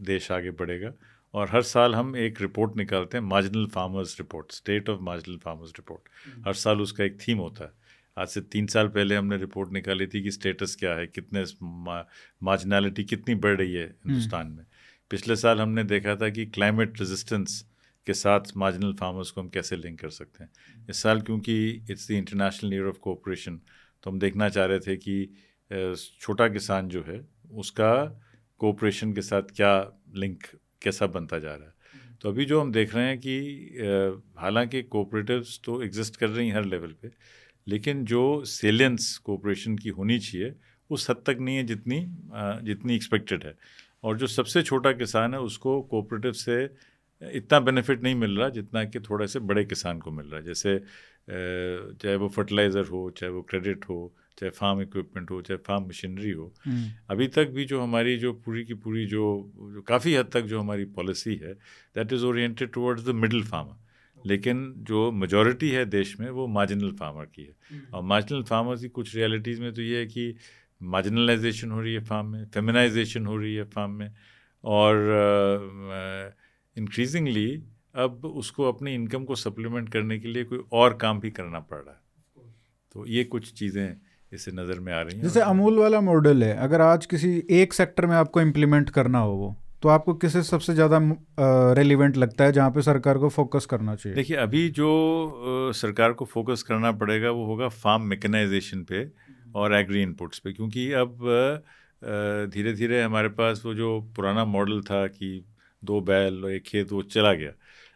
देश आगे बढ़ेगा। और हर साल हम एक रिपोर्ट निकालते हैं, marginal farmers report, state of marginal farmers report. हर साल उसका एक थीम होता है। आज से 3 साल पहले हमने रिपोर्ट निकाली थी कि स्टेटस क्या है, कितने मार्जिनलिटी कितनी बढ़ रही है हिंदुस्तान में। पिछले साल हमने देखा था कि क्लाइमेट रेजिस्टेंस के साथ मार्जिनल फार्मर्स को हम कैसे लिंक कर सकते हैं। इस साल क्योंकि it's the international year of cooperation, तो हम देखना चाह रहे थे कि छोटा किसान जो है उसका कोऑपरेशन के साथ क्या लिंक कैसा बनता जा रहा है। तो अभी जो हम देख रहे हैं कि हालांकि कोऑपरेटिव्स तो एग्जिस्ट कर रही हैं हर लेवल पे, लेकिन जो सेलियंस कोऑपरेशन की होनी चाहिए उस हद तक नहीं है जितनी एक्सपेक्टेड है। और जो सबसे छोटा किसान है उसको कोऑपरेटिव से इतना बेनिफिट नहीं मिल रहा जितना कि थोड़े से बड़े किसान को मिल रहा है। जैसे चाहे वो फर्टिलाइज़र हो, चाहे वो क्रेडिट हो, चाहे फार्म इक्विपमेंट हो, चाहे फार्म मशीनरी हो। अभी तक भी जो हमारी जो पूरी की पूरी जो काफ़ी हद तक जो हमारी पॉलिसी है, that is oriented towards the middle farmer. लेकिन जो मेजॉरिटी है देश में वो मार्जिनल फार्मर की है। और मार्जिनल फार्मर्स की कुछ रियलिटीज़ में तो ये है कि मार्जिनलाइजेशन हो रही है फार्म में, फेमिनाइजेशन हो रही है फार्म में, और इंक्रीजिंगली अब उसको अपनी इनकम को सप्लीमेंट करने के लिए कोई और काम भी करना पड़ रहा है। तो ये कुछ चीज़ें इससे नज़र में आ रही हैं। जैसे अमूल वाला मॉडल है, अगर आज किसी एक सेक्टर में आपको इम्प्लीमेंट करना हो वो, तो आपको किसे सबसे ज़्यादा रेलिवेंट लगता है जहाँ पे सरकार को फोकस करना चाहिए? देखिए, अभी जो सरकार को फोकस करना पड़ेगा वो होगा फार्म मैकेनाइजेशन पे और एग्री इनपुट्स पे, क्योंकि अब धीरे धीरे हमारे पास वो जो पुराना मॉडल था कि 2 बैल और 1 खेत, वो चला गया।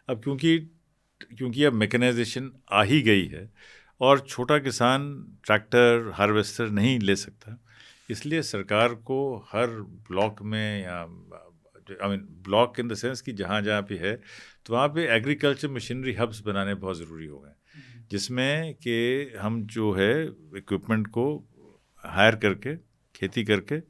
अब क्योंकि अब मैकेनाइजेशन आ ही गई है और छोटा किसान ट्रैक्टर, हार्वेस्टर नहीं ले सकता, इसलिए सरकार को हर ब्लॉक में, या ब्लॉक इन द सेंस कि जहाँ जहाँ पे है तो वहाँ पे एग्रीकल्चर मशीनरी हब्स बनाने बहुत ज़रूरी हो गए, जिसमें कि हम जो है इक्विपमेंट को हायर करके, खेती करके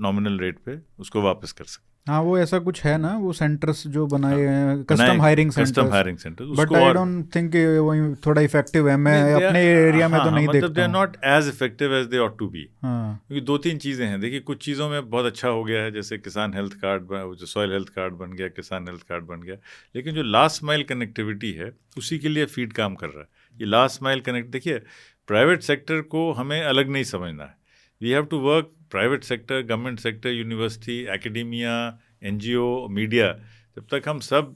नॉमिनल रेट पे उसको वापस कर सकते। हाँ, वो ऐसा कुछ है ना, वो सेंटर्स जो बनाए हैं, custom hiring centres, but I don't think वो थोड़ा इफेक्टिव है। मैं अपने एरिया में तो नहीं देखता हूँ। They are not as effective as they ought to be. क्योंकि 2-3 चीज़ें हैं। देखिए, कुछ चीज़ों में बहुत अच्छा हो गया है, जैसे किसान हेल्थ कार्ड, जो सॉइल हेल्थ कार्ड बन गया, किसान हेल्थ कार्ड बन गया, लेकिन जो लास्ट माइल कनेक्टिविटी है उसी के लिए फीड काम कर रहा है। ये लास्ट माइल कनेक्ट, देखिए, प्राइवेट सेक्टर को हमें अलग नहीं समझना है। We have to work private sector, government sector, university, academia, NGO, media, जब तक हम सब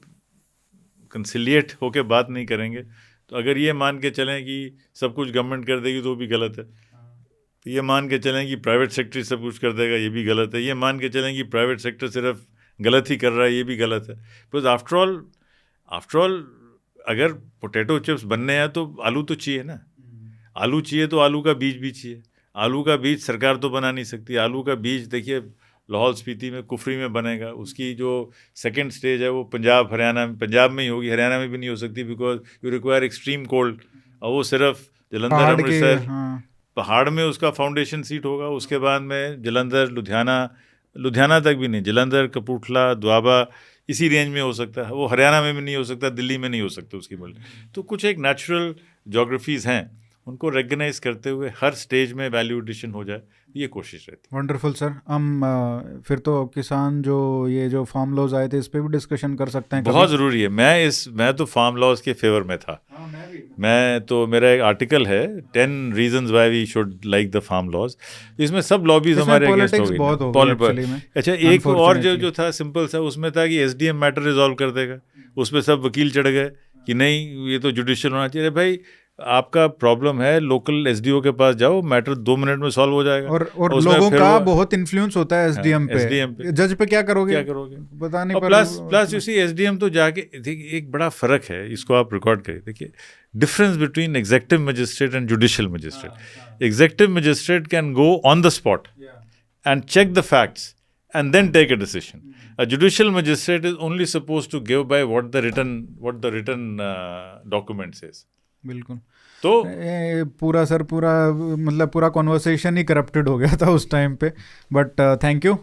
कंसिलिएट होकर बात नहीं करेंगे, तो अगर ये मान के चलें कि सब कुछ गवर्नमेंट कर देगी तो भी गलत है। तो ये मान के चलें कि प्राइवेट सेक्टर सब कुछ कर देगा, ये भी गलत है। ये मान के चलें कि प्राइवेट सेक्टर सिर्फ गलत ही कर रहा है, ये भी गलत है। बिकॉज आफ्टर ऑल अगर पोटैटो चिप्स बनने हैं तो आलू तो चाहिए ना। आलू चाहिए तो आलू का बीज भी चाहिए। आलू का बीज सरकार तो बना नहीं सकती। आलू का बीज देखिए लाहौल स्पीति में, कुफरी में बनेगा। उसकी जो सेकंड स्टेज है वो पंजाब में ही होगी, हरियाणा में भी नहीं हो सकती, because you require extreme cold. और वो सिर्फ जलंधर, अमृतसर, पहाड़ में उसका फाउंडेशन सीट होगा। उसके बाद में जलंधर, लुधियाना तक भी नहीं, जलंधर, कपूरथला, द्वाबा, इसी रेंज में हो सकता है। वो हरियाणा में भी नहीं हो सकता, दिल्ली में नहीं हो सकता उसकी बोल। तो कुछ एक नेचुरल जोग्राफीज़ हैं, उनको रेकग्नाइज करते हुए हर स्टेज में वैल्यू एडिशन हो जाए, ये कोशिश रहती वंडरफुल सर। हम फिर तो किसान जो ये जो फार्म लॉज आए थे इस पे भी डिस्कशन कर सकते हैं है। बहुत ज़रूरी है। मैं तो फार्म लॉज के फेवर में था। मेरा एक आर्टिकल है 10 reasons why we should like the farm laws. इसमें सब लॉबीज हमारे अगेंस्ट हो गई बहुत हो गई एक्चुअली में। अच्छा, एक और जो था सिंपल सा, उसमें था कि एसडीएम मैटर रिजॉल्व कर देगा। उसमें सब वकील चढ़ गए कि नहीं, ये तो जुडिशियल होना चाहिए। भाई, आपका प्रॉब्लम है, लोकल एसडीओ के पास जाओ, मैटर 2 मिनट में सॉल्व हो जाएगा। और लोगों का बहुत इन्फ्लुएंस होता है एसडीएम पे। जज पे क्या करोगे पता नहीं। प्लस यू सी एसडीएम तो जाके देखिए, एक बड़ा फर्क है, इसको आप रिकॉर्ड करिए। देखिए difference between executive magistrate and judicial magistrate. Executive magistrate can go on the spot and check the facts and then take a decision. A judicial magistrate is only supposed to give by what the written document says. बिल्कुल। तो पूरा मतलब पूरा कॉन्वर्सेशन ही करप्टेड हो गया था उस टाइम पे। But thank you.